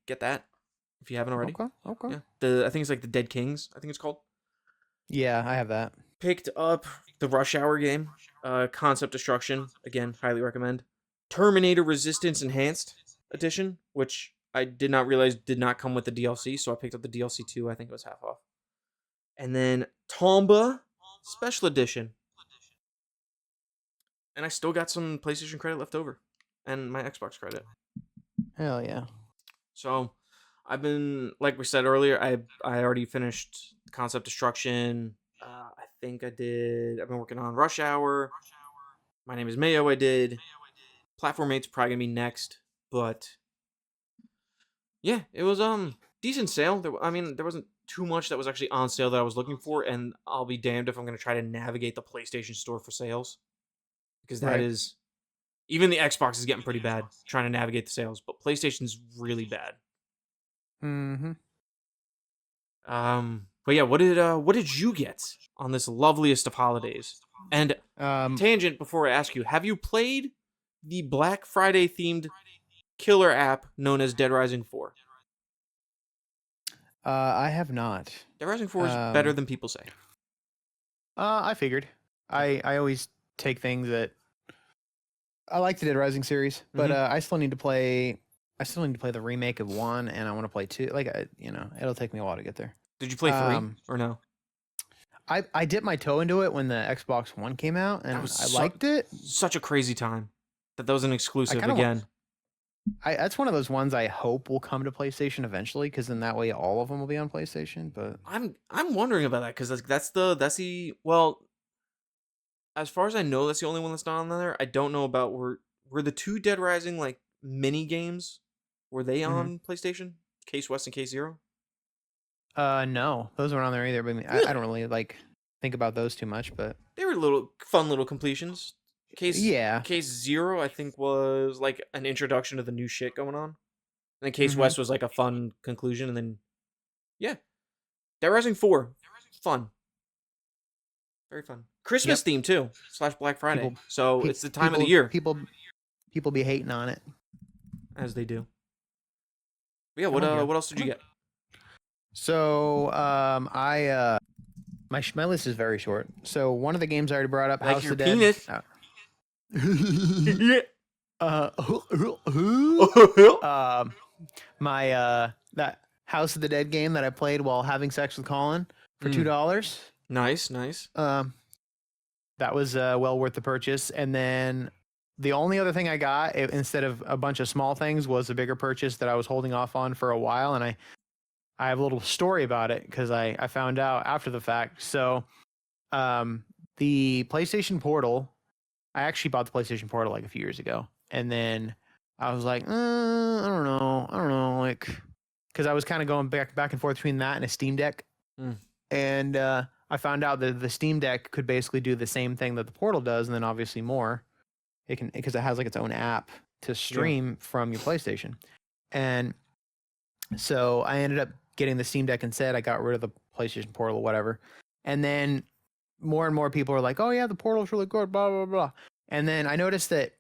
[SPEAKER 1] get that if you haven't already.
[SPEAKER 2] Okay.
[SPEAKER 1] Yeah. I think it's like the Dead Kings, I think it's called.
[SPEAKER 2] Yeah, I have that.
[SPEAKER 1] Picked up the Rush Hour game, Concept Destruction, again, highly recommend. Terminator Resistance Enhanced Edition, which I did not realize did not come with the DLC, so I picked up the DLC too. I think it was half off. And then Tomba Special Edition. And I still got some PlayStation credit left over, and my Xbox credit.
[SPEAKER 2] Hell yeah.
[SPEAKER 1] So I've been, like we said earlier, I already finished Concept Destruction. I think I've been working on Rush Hour. My Name is Mayo I did. Platform 8's probably going to be next. But yeah, it was decent sale. There wasn't too much that was actually on sale that I was looking for. And I'll be damned if I'm going to try to navigate the PlayStation Store for sales. Because that is... Even the Xbox is getting pretty bad trying to navigate the sales. But PlayStation's really bad.
[SPEAKER 2] Mm-hmm.
[SPEAKER 1] But yeah, what did you get on this loveliest of holidays? And tangent before I ask you, have you played the Black Friday themed killer app known as Dead Rising 4?
[SPEAKER 2] I have not.
[SPEAKER 1] Dead Rising 4 is better than people say.
[SPEAKER 2] I figured. I always take things that I like the Dead Rising series, but I still need to play. I still need to play the remake of 1, and I want to play 2. It'll take me a while to get there.
[SPEAKER 1] Did you play 3 or no?
[SPEAKER 2] I dipped my toe into it when the Xbox One came out, and I liked it.
[SPEAKER 1] Such a crazy time that was an exclusive again.
[SPEAKER 2] That's one of those ones I hope will come to PlayStation eventually, because then that way all of them will be on PlayStation. But
[SPEAKER 1] I'm wondering about that because that's the as far as I know, that's the only one that's not on there. I don't know about were the 2 Dead Rising like mini games, were they on PlayStation? Case West and Case Zero?
[SPEAKER 2] No, those weren't on there either. But really? I don't really think about those too much, but
[SPEAKER 1] they were fun little completions. Case Zero, I think, was like an introduction to the new shit going on. And then Case West was like a fun conclusion, and then Dead Rising 4, fun, very fun. Christmas theme too / Black Friday. It's the time of the year.
[SPEAKER 2] People be hating on it,
[SPEAKER 1] as they do. But yeah, what else did you get?
[SPEAKER 2] So my list is very short. So one of the games I already brought up, House of the Dead. That House of the Dead game that I played while having sex with Colin for $2.
[SPEAKER 1] Nice.
[SPEAKER 2] That was well worth the purchase. And then the only other thing I got, instead of a bunch of small things, was a bigger purchase that I was holding off on for a while, and I have a little story about it because I found out after the fact. So, the PlayStation Portal, I actually bought the PlayStation Portal like a few years ago, and then I was like, I don't know, like, because I was kind of going back and forth between that and a Steam Deck, and I found out that the Steam Deck could basically do the same thing that the Portal does, and then obviously more. It can, because it has like its own app to stream from your PlayStation, and so I ended up getting the Steam Deck instead. I got rid of the PlayStation Portal, whatever, and then more and more people are like, "Oh yeah, the Portal's really good," blah blah blah. And then I noticed that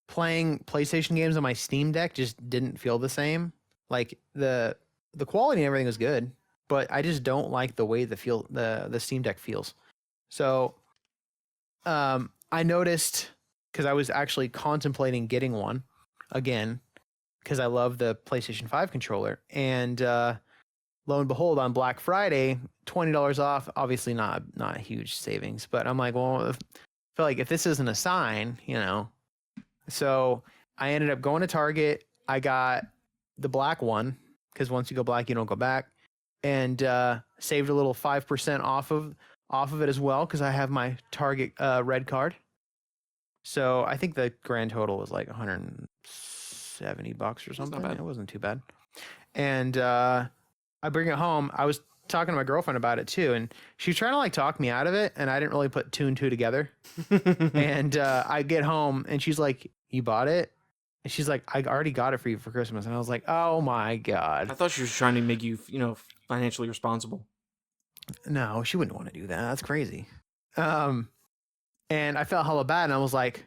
[SPEAKER 2] playing PlayStation games on my Steam Deck just didn't feel the same. Like the quality and everything was good, but I just don't like the way the Steam Deck feels. So, I noticed, because I was actually contemplating getting one again because I love the PlayStation 5 controller, and lo and behold, on Black Friday, $20 off. Obviously, not a huge savings, but I'm like, well, I feel like if this isn't a sign, you know. So I ended up going to Target. I got the black one because once you go black, you don't go back, and saved a little 5% off of it as well because I have my Target red card. So I think the grand total was like $170 or something. It wasn't too bad. And I bring it home. I was talking to my girlfriend about it too, and she was trying to like talk me out of it, and I didn't really put two and two together. And I get home, and she's like, "You bought it?" And she's like, "I already got it for you for Christmas." And I was like, "Oh my God."
[SPEAKER 1] I thought she was trying to make you, financially responsible.
[SPEAKER 2] No, she wouldn't want to do that. That's crazy. And I felt hella bad, and I was like,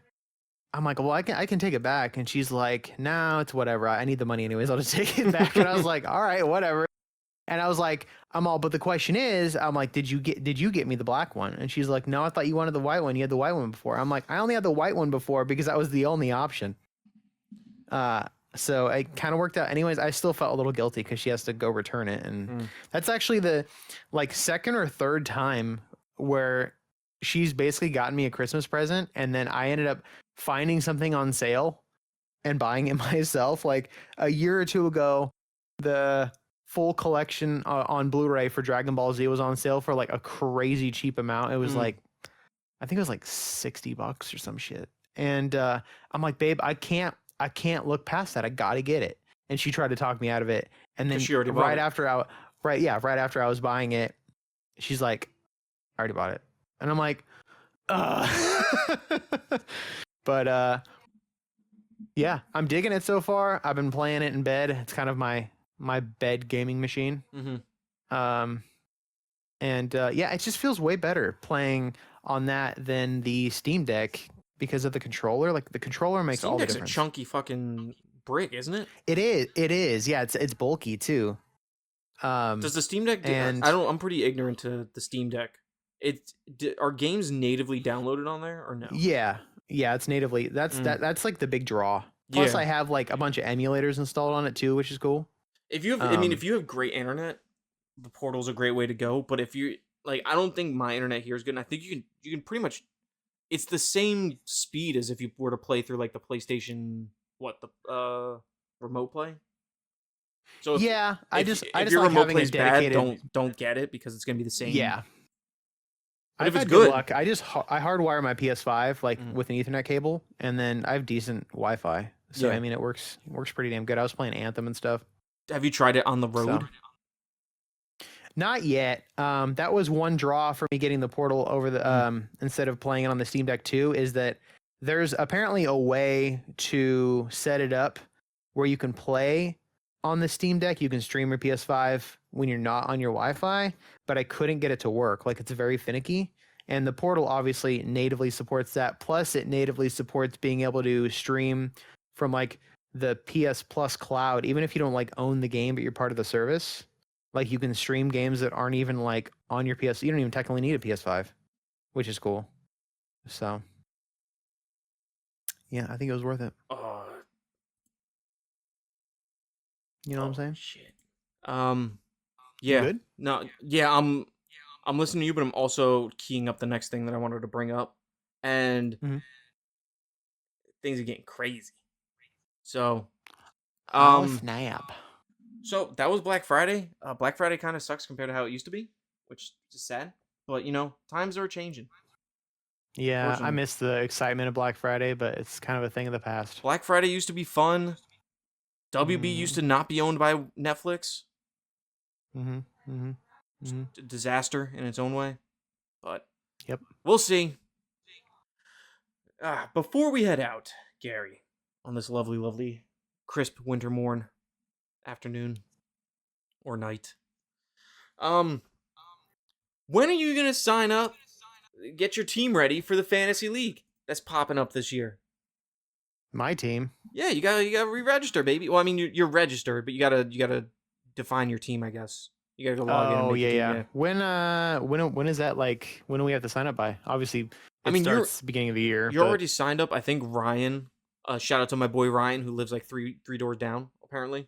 [SPEAKER 2] I'm like, well, I can take it back. And she's like, no, it's whatever. I need the money anyways. I'll just take it back. And I was like, all right, whatever. And I was like, but the question is, I'm like, did you get me the black one? And she's like, no, I thought you wanted the white one. You had the white one before. I'm like, I only had the white one before because that was the only option. So it kind of worked out. Anyways, I still felt a little guilty because she has to go return it. And that's actually the second or third time where she's basically gotten me a Christmas present, and then I ended up finding something on sale and buying it myself. Like a year or two ago, the full collection on Blu-ray for Dragon Ball Z was on sale for like a crazy cheap amount. It was like, I think it was like $60 or some shit. And I'm like, babe, I can't look past that. I gotta get it. And she tried to talk me out of it. And then right after I was buying it, she's like, I already bought it. And I'm like, but yeah, I'm digging it so far. I've been playing it in bed. It's kind of my bed gaming machine. And yeah, it just feels way better playing on that than the Steam Deck because of the controller. Like the controller makes all the difference.
[SPEAKER 1] Steam Deck's a chunky fucking brick, isn't it?
[SPEAKER 2] It is. Yeah, it's bulky too.
[SPEAKER 1] Does the Steam Deck? I'm pretty ignorant to the Steam Deck. Are games natively downloaded on there or no?
[SPEAKER 2] Yeah, it's natively. That's like the big draw. Plus, I have like a bunch of emulators installed on it too, which is cool.
[SPEAKER 1] If you have, if you have great internet, the Portal's a great way to go. But if you I don't think my internet here is good. And I think you can pretty much. It's the same speed as if you were to play through like the PlayStation, remote play. So if
[SPEAKER 2] your
[SPEAKER 1] like remote plays bad, don't get it because it's gonna be the same.
[SPEAKER 2] Yeah.
[SPEAKER 1] But if it's good,
[SPEAKER 2] luck. I hardwire my PS5 with an Ethernet cable, and then I have decent Wi-Fi. So I mean, it works pretty damn good. I was playing Anthem and stuff.
[SPEAKER 1] Have you tried it on the road?
[SPEAKER 2] So, not yet. That was one draw for me getting the Portal over the instead of playing it on the Steam Deck 2, is that there's apparently a way to set it up where you can play on the Steam Deck. You can stream your PS5 when you're not on your Wi-Fi, but I couldn't get it to work. Like, it's very finicky. And the Portal obviously natively supports that. Plus, it natively supports being able to stream from like the PS Plus cloud, even if you don't like own the game, but you're part of the service. Like, you can stream games that aren't even like on your PS. You don't even technically need a PS5, which is cool. So, yeah, I think it was worth it. You know what I'm saying?
[SPEAKER 1] Shit. Yeah.
[SPEAKER 2] Good?
[SPEAKER 1] No. Yeah. I'm listening to you, but I'm also keying up the next thing that I wanted to bring up, and things are getting crazy. So,
[SPEAKER 2] snap.
[SPEAKER 1] So that was Black Friday. Black Friday kind of sucks compared to how it used to be, which is sad. But times are changing.
[SPEAKER 2] Yeah, I
[SPEAKER 1] Unfortunately,
[SPEAKER 2] miss the excitement of Black Friday, but it's kind of a thing of the past.
[SPEAKER 1] Black Friday used to be fun. WB used
[SPEAKER 2] Mm,
[SPEAKER 1] to not be owned by Netflix.
[SPEAKER 2] mm-hmm, mm-hmm,
[SPEAKER 1] Just
[SPEAKER 2] mm-hmm.
[SPEAKER 1] a disaster in its own way. But
[SPEAKER 2] Yep.
[SPEAKER 1] we'll see. Before we head out, Gary, on this lovely, lovely, crisp winter morn, afternoon, or night, um, when are you gonna sign up? Get your team ready for the fantasy league that's popping up this year.
[SPEAKER 2] My team.
[SPEAKER 1] Yeah, you gotta re-register, baby. Well, I mean, you're registered, but you gotta define your team, I guess. You gotta go log in and
[SPEAKER 2] Oh
[SPEAKER 1] make
[SPEAKER 2] yeah,
[SPEAKER 1] your team.
[SPEAKER 2] yeah.
[SPEAKER 1] Yeah.
[SPEAKER 2] When is that like? When do we have to sign up by? Obviously,
[SPEAKER 1] I
[SPEAKER 2] it
[SPEAKER 1] mean,
[SPEAKER 2] starts beginning of the year,
[SPEAKER 1] you're
[SPEAKER 2] but
[SPEAKER 1] already signed up. I think Ryan. Shout out to my boy Ryan, who lives like three doors down. Apparently,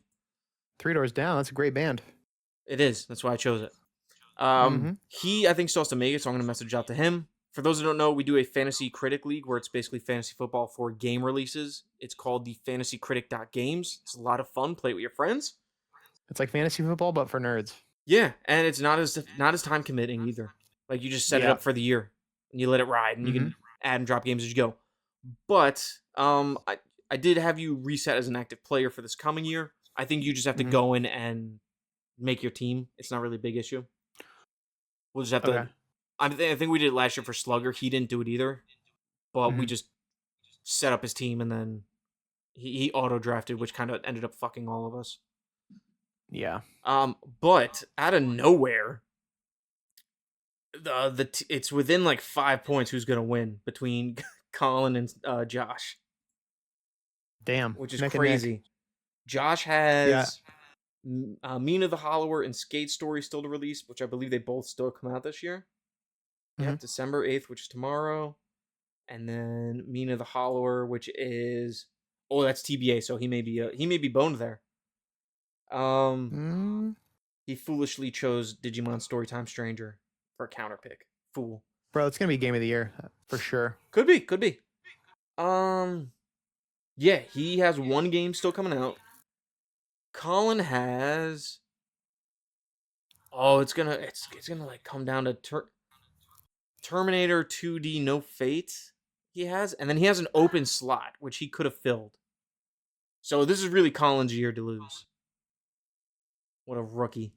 [SPEAKER 2] Three Doors Down. That's a great band.
[SPEAKER 1] it is. That's why I chose it.
[SPEAKER 2] Mm-hmm.
[SPEAKER 1] He I think still has to make it, so I'm gonna message out to him. For those who don't know, we do a fantasy critic league where it's basically fantasy football for game releases. It's called the Fantasy Critic Games. It's a lot of fun. Play it with your friends.
[SPEAKER 2] It's like fantasy football, but for nerds.
[SPEAKER 1] Yeah, and it's not as time committing either. Like you just set it
[SPEAKER 2] Yeah.
[SPEAKER 1] up for the year and you let it ride, and you
[SPEAKER 2] Mm-hmm.
[SPEAKER 1] can add and drop games as you go. But I did have you reset as an active player for this coming year. I think you just have to
[SPEAKER 2] Mm-hmm.
[SPEAKER 1] go in and make your team. It's not really a big issue. We'll just have to.
[SPEAKER 2] Okay.
[SPEAKER 1] I think we did it last year for Slugger. He didn't do it either, but we
[SPEAKER 2] Mm-hmm.
[SPEAKER 1] just set up his team and then he auto drafted, which kind of ended up fucking all of us.
[SPEAKER 2] Yeah.
[SPEAKER 1] But out of nowhere, it's within like 5 points who's gonna win between Colin and Josh,
[SPEAKER 2] Damn.
[SPEAKER 1] which is
[SPEAKER 2] Neck and neck.
[SPEAKER 1] crazy. Josh has Mina the Hollower and Skate Story still to release, which I believe they both still come out this year. Yeah,
[SPEAKER 2] Mhm.
[SPEAKER 1] December 8th, which is tomorrow. And then Mina the Hollower, which is that's TBA, so he may be boned there.
[SPEAKER 2] Mm.
[SPEAKER 1] He foolishly chose Digimon Storytime Stranger for a counter pick. Fool.
[SPEAKER 2] Bro, it's gonna be game of the year for sure.
[SPEAKER 1] Could be. Yeah, he has one game still coming out. Colin has. Oh, it's gonna like come down to Terminator 2D No Fate. He has, and then he has an open slot which he could have filled. So this is really Colin's year to lose. What a rookie!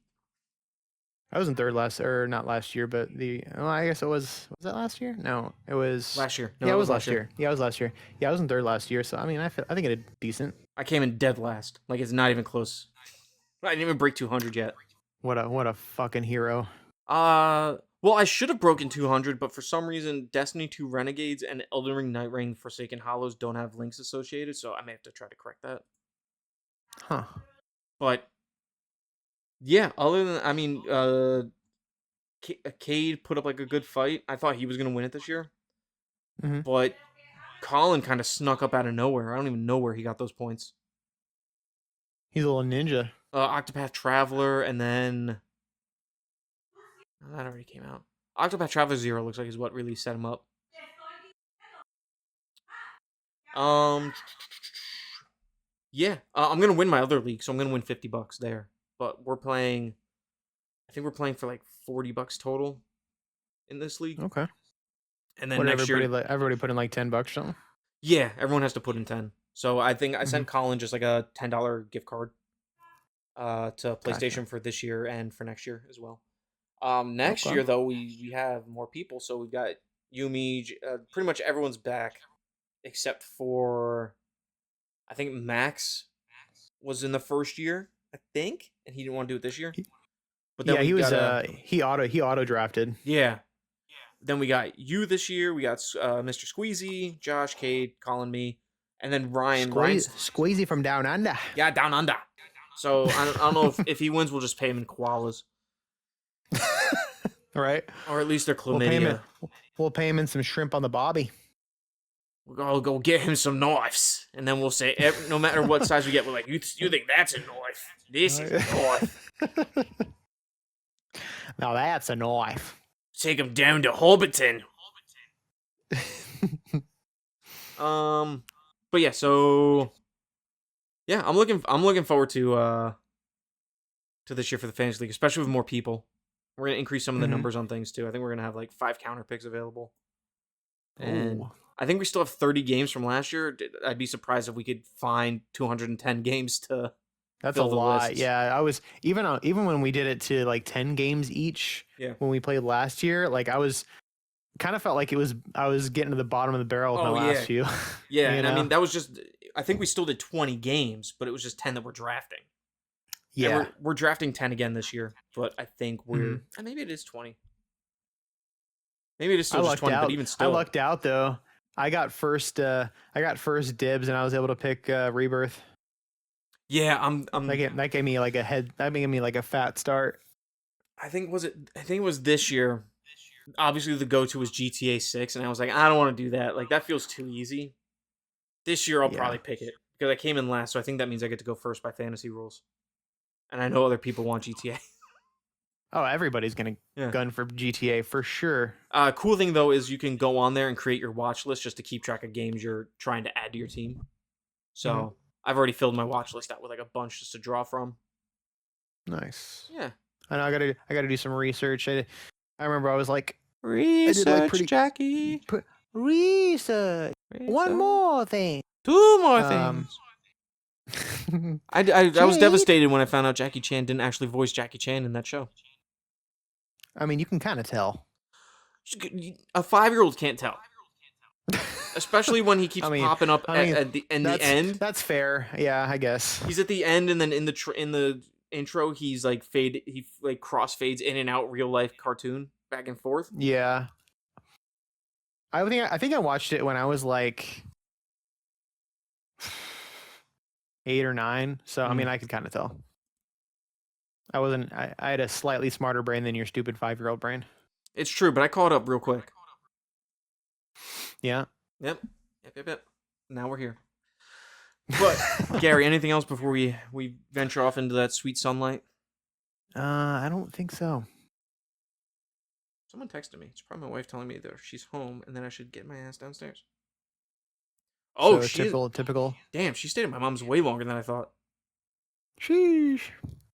[SPEAKER 2] I was in third not last year, but I guess it was that last year? No, it was
[SPEAKER 1] Last year. No,
[SPEAKER 2] yeah, it was last year. Yeah, it was last year. Yeah, I was in third last year, so I mean, I think it did decent.
[SPEAKER 1] I came in dead last. Like it's not even close. I didn't even break 200 yet.
[SPEAKER 2] What a fucking hero.
[SPEAKER 1] Well, I should have broken 200, but for some reason, Destiny 2 Renegades and Elden Ring Nightring Forsaken Hollows don't have links associated, so I may have to try to correct that.
[SPEAKER 2] Huh.
[SPEAKER 1] But yeah, other than I mean, Cade put up like a good fight. I thought he was gonna win it this year,
[SPEAKER 2] Mhm.
[SPEAKER 1] but Colin kind of snuck up out of nowhere. I don't even know where he got those points.
[SPEAKER 2] He's a little ninja.
[SPEAKER 1] Octopath Traveler, and then that already came out. Octopath Traveler 0 looks like is what really set him up. Yeah, I'm gonna win my other league, so I'm gonna win $50 there. But we're playing. I think we're playing for like $40 total in this league.
[SPEAKER 2] Okay.
[SPEAKER 1] And then
[SPEAKER 2] What
[SPEAKER 1] next year,
[SPEAKER 2] everybody put in like $10 or something.
[SPEAKER 1] yeah, everyone has to put in 10. So I think I sent
[SPEAKER 2] Mhm.
[SPEAKER 1] Colin just like a $10 gift card, to PlayStation
[SPEAKER 2] Gotcha.
[SPEAKER 1] for this year and for next year as well. Next
[SPEAKER 2] Okay.
[SPEAKER 1] year though we have more people, so we've got Yumi. Pretty much everyone's back, except for I think Max was in the first year, I think, and he didn't want to do it this year. But then
[SPEAKER 2] Yeah, he was
[SPEAKER 1] got
[SPEAKER 2] he auto drafted.
[SPEAKER 1] yeah. Then we got you this year. We got Mr. Squeezy, Josh, Cade, Colin, me, and then Ryan.
[SPEAKER 2] Squeezy from down under.
[SPEAKER 1] Yeah, down under. So I don't know if he wins, we'll just pay him in koalas,
[SPEAKER 2] Right.
[SPEAKER 1] or at least they're
[SPEAKER 2] We'll pay him.
[SPEAKER 1] chlamydia.
[SPEAKER 2] We'll pay him in some shrimp on the bobby.
[SPEAKER 1] We'll go get him some knives, and then we'll say no matter what size we get, we're like, you think that's a knife? This is a knife.
[SPEAKER 2] Now that's a knife.
[SPEAKER 1] Take him down to Hobbiton. But yeah, so yeah, I'm looking forward to to this year for the fantasy league, especially with more people. We're gonna increase some of the
[SPEAKER 2] Mhm.
[SPEAKER 1] numbers on things too. I think we're gonna have like 5 counter picks available, and
[SPEAKER 2] Ooh.
[SPEAKER 1] I think we still have 30 games from last year. I'd be surprised if we could find 210 games to
[SPEAKER 2] That's a
[SPEAKER 1] fill the
[SPEAKER 2] lot.
[SPEAKER 1] lists.
[SPEAKER 2] Yeah, I was even when we did it to like 10 games each.
[SPEAKER 1] Yeah.
[SPEAKER 2] When we played last year, like I was kind of felt like I was getting to the bottom of the barrel with my last few.
[SPEAKER 1] Yeah,
[SPEAKER 2] you
[SPEAKER 1] and I
[SPEAKER 2] know?
[SPEAKER 1] mean that was just. I think we still did 20 games, but it was just 10 that we're drafting. And
[SPEAKER 2] Yeah.
[SPEAKER 1] we're drafting 10 again this year, but I think we're
[SPEAKER 2] Mhm.
[SPEAKER 1] maybe it is 20. Maybe it is still
[SPEAKER 2] I
[SPEAKER 1] just
[SPEAKER 2] lucked
[SPEAKER 1] 20,
[SPEAKER 2] out.
[SPEAKER 1] but even
[SPEAKER 2] I
[SPEAKER 1] still.
[SPEAKER 2] lucked out though. I got first dibs and I was able to pick Rebirth.
[SPEAKER 1] Yeah, I'm
[SPEAKER 2] That gave me like a fat start.
[SPEAKER 1] I think it was this year. Obviously the go-to was GTA 6 and I was like, I don't want to do that. Like that feels too easy. This year I'll
[SPEAKER 2] Yeah.
[SPEAKER 1] probably pick it because I came in last, so I think that means I get to go first by fantasy rules. And I know other people want GTA.
[SPEAKER 2] Oh, everybody's gonna
[SPEAKER 1] Yeah.
[SPEAKER 2] gun for GTA for sure.
[SPEAKER 1] Cool thing though is you can go on there and create your watch list just to keep track of games you're trying to add to your team. So
[SPEAKER 2] Mhm.
[SPEAKER 1] I've already filled my watch list out with like a bunch just to draw from.
[SPEAKER 2] Nice.
[SPEAKER 1] Yeah.
[SPEAKER 2] I know I gotta do some research. I remember I was like
[SPEAKER 1] Research,
[SPEAKER 2] pretty-
[SPEAKER 1] Jackie.
[SPEAKER 2] research. One more thing.
[SPEAKER 1] 2 more
[SPEAKER 2] Um,
[SPEAKER 1] things. I was
[SPEAKER 2] Jade.
[SPEAKER 1] devastated when I found out Jackie Chan didn't actually voice Jackie Chan in that show.
[SPEAKER 2] I mean, you can kind of tell.
[SPEAKER 1] A 5-year-old can't tell, especially when he keeps
[SPEAKER 2] I mean-
[SPEAKER 1] popping up
[SPEAKER 2] I mean,
[SPEAKER 1] at the end.
[SPEAKER 2] That's fair. Yeah, I guess.
[SPEAKER 1] He's at the end, and then in the intro, he's like he like crossfades in and out real life cartoon back and forth.
[SPEAKER 2] Yeah. I think I watched it when I was like 8 or 9. So I mean, I could kind of tell. I had a slightly smarter brain than your stupid 5-year-old brain.
[SPEAKER 1] It's true, but I caught up real quick.
[SPEAKER 2] Yeah.
[SPEAKER 1] Yep. Now we're here. But Gary, anything else before we venture off into that sweet sunlight?
[SPEAKER 2] I don't think so.
[SPEAKER 1] Someone texted me. It's probably my wife telling me that she's home and then I should get my ass downstairs. Oh,
[SPEAKER 2] so typical.
[SPEAKER 1] Damn, she stayed at my mom's way longer than I thought.
[SPEAKER 2] Sheesh.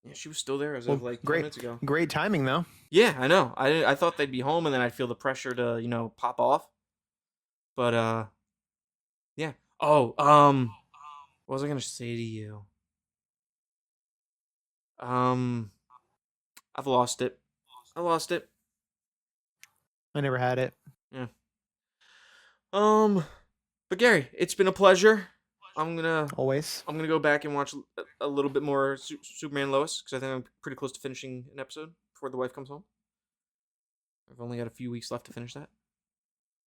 [SPEAKER 1] Yeah, she was still there as
[SPEAKER 2] Well,
[SPEAKER 1] of like 10
[SPEAKER 2] great.
[SPEAKER 1] minutes ago.
[SPEAKER 2] Great timing though.
[SPEAKER 1] Yeah, I know. I thought they'd be home and then I'd feel the pressure to, pop off. But yeah. Oh, what was I gonna say to you? I've lost it.
[SPEAKER 2] I never had it.
[SPEAKER 1] Yeah. But Gary, it's been a pleasure. I'm gonna
[SPEAKER 2] Always.
[SPEAKER 1] go back and watch a little bit more Superman Lois because I think I'm pretty close to finishing an episode before the wife comes home. I've only got a few weeks left to finish that.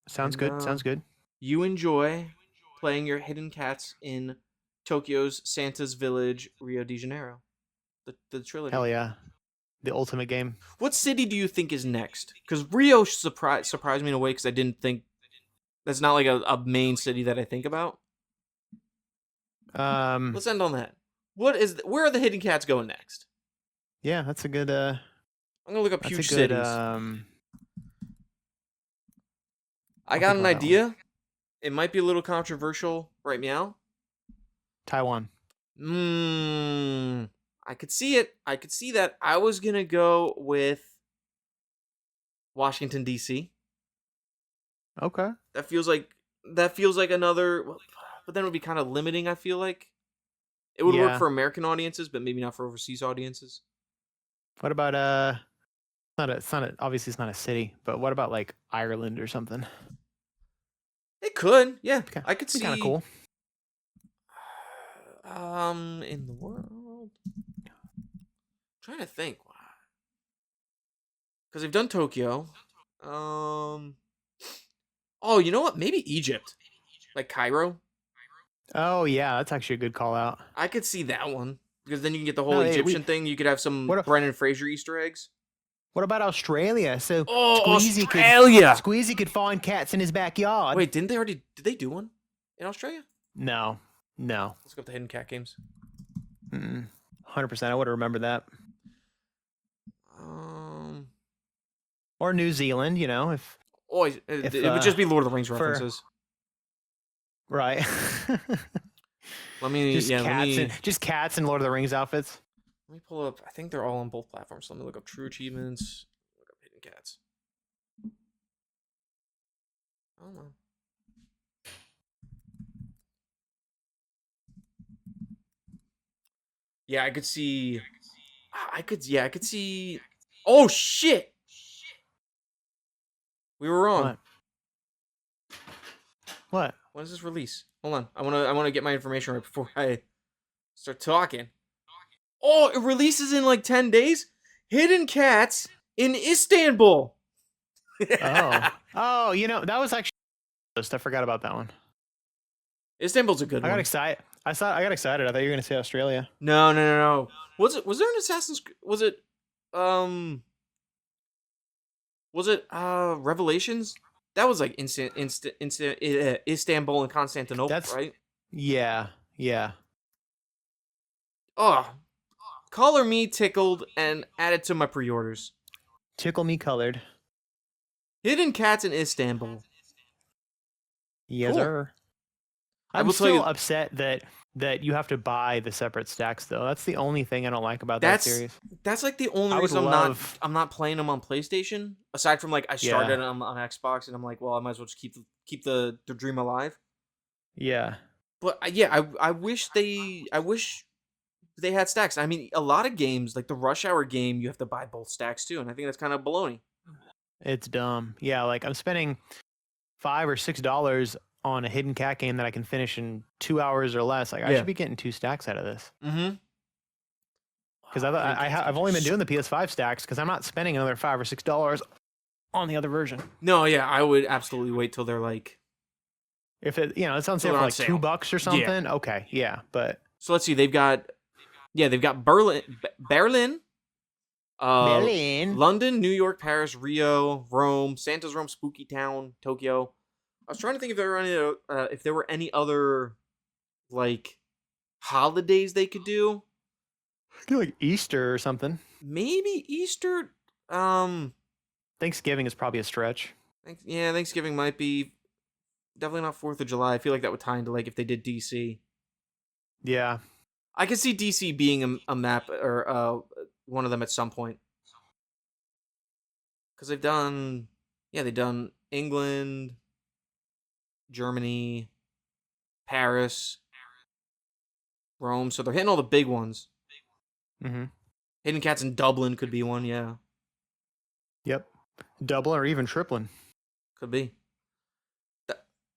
[SPEAKER 2] Sounds
[SPEAKER 1] And,
[SPEAKER 2] good. Sounds good.
[SPEAKER 1] You enjoy playing your hidden cats in Tokyo's Santa's Village, Rio de Janeiro, the trilogy.
[SPEAKER 2] Hell yeah. The ultimate game.
[SPEAKER 1] What city do you think is next? Because Rio surprised me in a way because I didn't think that's not like a main city that I think about. Let's end on that. Where are the hidden cats going next?
[SPEAKER 2] Yeah, that's a good
[SPEAKER 1] I'm gonna look up
[SPEAKER 2] that's
[SPEAKER 1] huge
[SPEAKER 2] a good
[SPEAKER 1] cities. I
[SPEAKER 2] I'll
[SPEAKER 1] got
[SPEAKER 2] think
[SPEAKER 1] an
[SPEAKER 2] on that
[SPEAKER 1] idea. It might be a little controversial, right meow?
[SPEAKER 2] Taiwan.
[SPEAKER 1] I could see it. I could see that. I was gonna go with Washington D.C.
[SPEAKER 2] Okay.
[SPEAKER 1] That feels like another, but then it would be kind of limiting. I feel like it would work
[SPEAKER 2] Yeah.
[SPEAKER 1] for American audiences, but maybe not for overseas audiences.
[SPEAKER 2] What about obviously it's not a city, but what about like Ireland or something?
[SPEAKER 1] It could, yeah. I could
[SPEAKER 2] It's
[SPEAKER 1] see
[SPEAKER 2] kind of cool.
[SPEAKER 1] In the world. Trying to think. Because they've done Tokyo. Oh, you know what? Maybe Egypt. Like Cairo.
[SPEAKER 2] Oh yeah, that's actually a good call out.
[SPEAKER 1] I could see that one. Because then you can get the whole
[SPEAKER 2] No, hey,
[SPEAKER 1] Egyptian thing. You could have some
[SPEAKER 2] What if-
[SPEAKER 1] Brendan Fraser Easter eggs.
[SPEAKER 2] What about Australia? So
[SPEAKER 1] Oh,
[SPEAKER 2] Squeezy could find cats in his backyard.
[SPEAKER 1] Wait, did they do one in Australia?
[SPEAKER 2] No.
[SPEAKER 1] Let's go up to Hidden Cat Games.
[SPEAKER 2] 100%. I would have remembered that. Or New Zealand, if
[SPEAKER 1] Always, it would just be Lord of the Rings references.
[SPEAKER 2] right.
[SPEAKER 1] Let me,
[SPEAKER 2] just cats and Lord of the Rings outfits.
[SPEAKER 1] Let me pull up. I think they're all on both platforms. So let me look up True Achievements. Look up Hidden Cats. Oh no. Yeah, I could see. I could. Yeah, I could see. Oh shit! We were wrong.
[SPEAKER 2] What? What?
[SPEAKER 1] When does this release? Hold on. I wanna get my information right before I start talking. Oh, it releases in like 10 days? Hidden Cats in Istanbul.
[SPEAKER 2] Oh, that was actually I forgot about that one.
[SPEAKER 1] Istanbul's a good one.
[SPEAKER 2] I got excited. I got excited. I thought you were going to say Australia.
[SPEAKER 1] No. Was there an Assassin's was it Revelations? That was like Istanbul and Constantinople, right?
[SPEAKER 2] Yeah.
[SPEAKER 1] Oh, color me tickled and add it to my pre-orders.
[SPEAKER 2] Tickle me colored.
[SPEAKER 1] Hidden Cats in Istanbul.
[SPEAKER 2] Yes, cool. Sir. I'm still upset that you have to buy the separate stacks, though. That's the only thing I don't like about that series.
[SPEAKER 1] That's like the only reason I'm not playing them on PlayStation. Aside from like I started them on Xbox, and I'm like, well, I might as well just keep the dream alive.
[SPEAKER 2] Yeah.
[SPEAKER 1] But I wish they had stacks. I mean, a lot of games like the Rush Hour game, you have to buy both stacks too, and I think that's kind of baloney.
[SPEAKER 2] It's dumb. Yeah, like I'm spending $5 or $6 on a Hidden Cat game that I can finish in 2 hours or less. Like I should be getting 2 stacks out of this.
[SPEAKER 1] Mm-hmm.
[SPEAKER 2] Because I've only been doing the PS5 stacks because I'm not spending another $5 or $6 on the other version.
[SPEAKER 1] No, yeah, I would absolutely wait till they're like,
[SPEAKER 2] if it it sounds like $2 or something. Yeah. Okay, yeah, but
[SPEAKER 1] so let's see. They've got Berlin. Berlin, London, New York, Paris, Rio, Rome, Santa's Rome, Spooky Town, Tokyo. I was trying to think if there were any other like holidays they could do.
[SPEAKER 2] Like Easter or something.
[SPEAKER 1] Maybe Easter.
[SPEAKER 2] Thanksgiving is probably a stretch.
[SPEAKER 1] Yeah, Thanksgiving might be. Definitely not 4th of July. I feel like that would tie into like if they did DC.
[SPEAKER 2] Yeah.
[SPEAKER 1] I could see DC being a map or one of them at some point. Because they've done England, Germany, Paris, Rome. So they're hitting all the big ones.
[SPEAKER 2] Mm-hmm.
[SPEAKER 1] Hidden Cats in Dublin could be one, yeah.
[SPEAKER 2] Yep. Dublin or even Triplin.
[SPEAKER 1] Could be.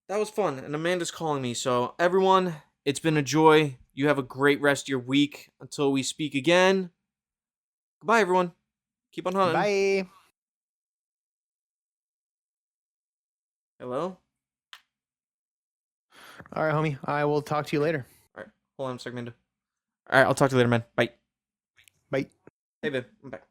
[SPEAKER 1] That was fun. And Amanda's calling me. So everyone, it's been a joy. You have a great rest of your week until we speak again. Goodbye, everyone. Keep on hunting.
[SPEAKER 2] Bye.
[SPEAKER 1] Hello?
[SPEAKER 2] All right, homie. I will talk to you later.
[SPEAKER 1] All right. Hold on a second, Amanda. All right, I'll talk to you later, man. Bye.
[SPEAKER 2] Bye.
[SPEAKER 1] Hey, babe. I'm back.